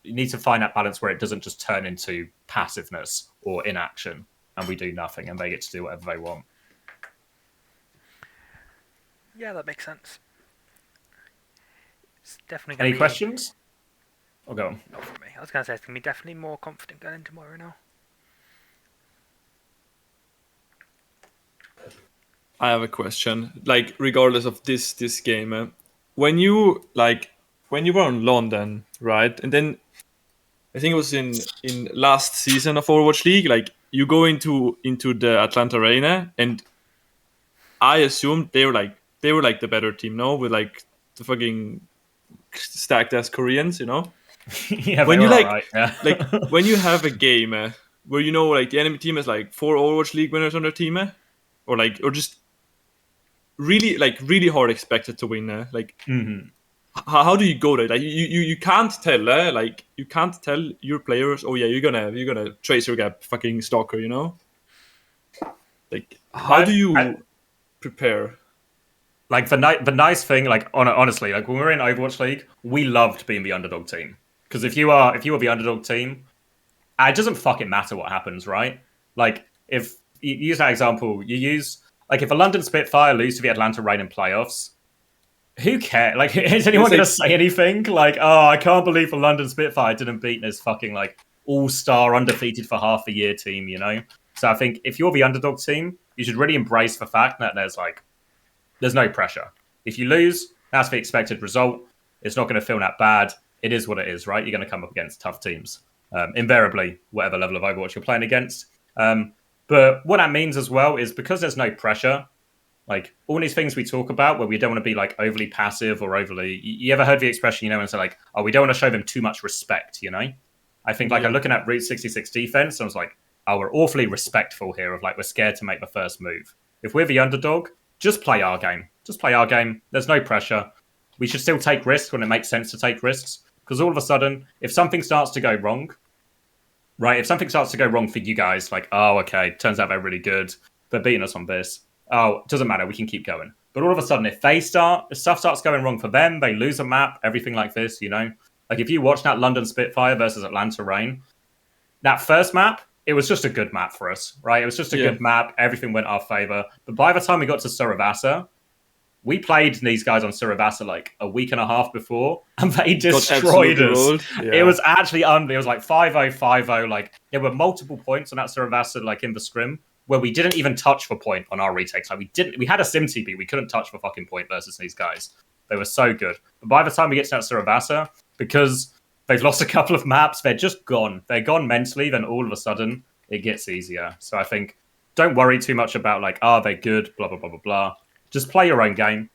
you need to find that balance where it doesn't just turn into passiveness or inaction and we do nothing and they get to do whatever they want. Yeah, that makes sense. It's definitely gonna Any questions? I'll go on. Not for me. I was going to say it's going to be definitely more confident going into tomorrow now. I have a question. Like, regardless of this game, when you were in London, right? And then I think it was in last season of Overwatch League. Like, you go into the Atlanta Arena, and I assumed they were like the better team, no? With like the fucking stacked ass Koreans, you know. Yeah, when you right, yeah. like when you have a game where you know like the enemy team has like 4 Overwatch League winners on their team, or just really hard expected to win, like how do you go there? Like you can't tell like you can't tell your players, oh yeah, you're gonna tracer gap fucking stalker, you know. Like how do you prepare? Like the nice thing, like honestly, like when we were in Overwatch League, we loved being the underdog team. Because if you are the underdog team, it doesn't fucking matter what happens, right? Like if you use that example, like if a London Spitfire lose to the Atlanta Reign in playoffs, who cares? Like is anyone going to say anything? Like, oh, I can't believe the London Spitfire didn't beat this fucking like all-star undefeated for half a year team, you know? So I think if you're the underdog team, you should really embrace the fact that there's no pressure. If you lose, that's the expected result. It's not going to feel that bad. It is what it is, right? You're going to come up against tough teams. Invariably, whatever level of Overwatch you're playing against. But what that means as well is because there's no pressure, Like all these things we talk about where we don't want to be like overly passive or overly. You ever heard the expression, and say like, oh, we don't want to show them too much respect, I think like I'm looking at Route 66 defense, and I was like, oh, we're awfully respectful here of like we're scared to make the first move. If we're the underdog, just play our game. Just play our game. There's no pressure. We should still take risks when it makes sense to take risks. Because all of a sudden, if something starts to go wrong, right? If something starts to go wrong for you guys, like, oh, okay, turns out they're really good. They're beating us on this. Oh, it doesn't matter. We can keep going. But all of a sudden, if stuff starts going wrong for them, they lose a map, everything like this, Like if you watch that London Spitfire versus Atlanta Rain, that first map, it was just a good map for us, right? It was just a good map. Everything went our favor. But by the time we got to Suravasa, we played these guys on Suravasa like a week and a half before, and they destroyed us. Yeah. It was actually it was like 5-0, 5-0. Like there were multiple points on that Suravasa, like in the scrim, where we didn't even touch for point on our retakes. Like we had a sim TB, we couldn't touch for fucking point versus these guys. They were so good. But by the time we get to that Suravasa, because they've lost a couple of maps, they're just gone. They're gone mentally, then all of a sudden it gets easier. So I think don't worry too much about like, are they good, blah, blah, blah, blah, blah. Just play your own game,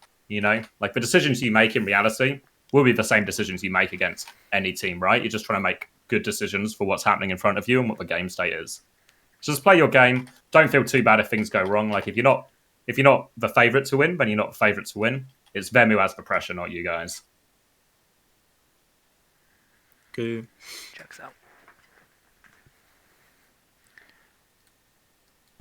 Like the decisions you make in reality will be the same decisions you make against any team, right? You're just trying to make good decisions for what's happening in front of you and what the game state is. So just play your game. Don't feel too bad if things go wrong. Like if you're not the favourite to win, then you're not the favourite to win. It's them who has the pressure, not you guys. Okay. Checks out.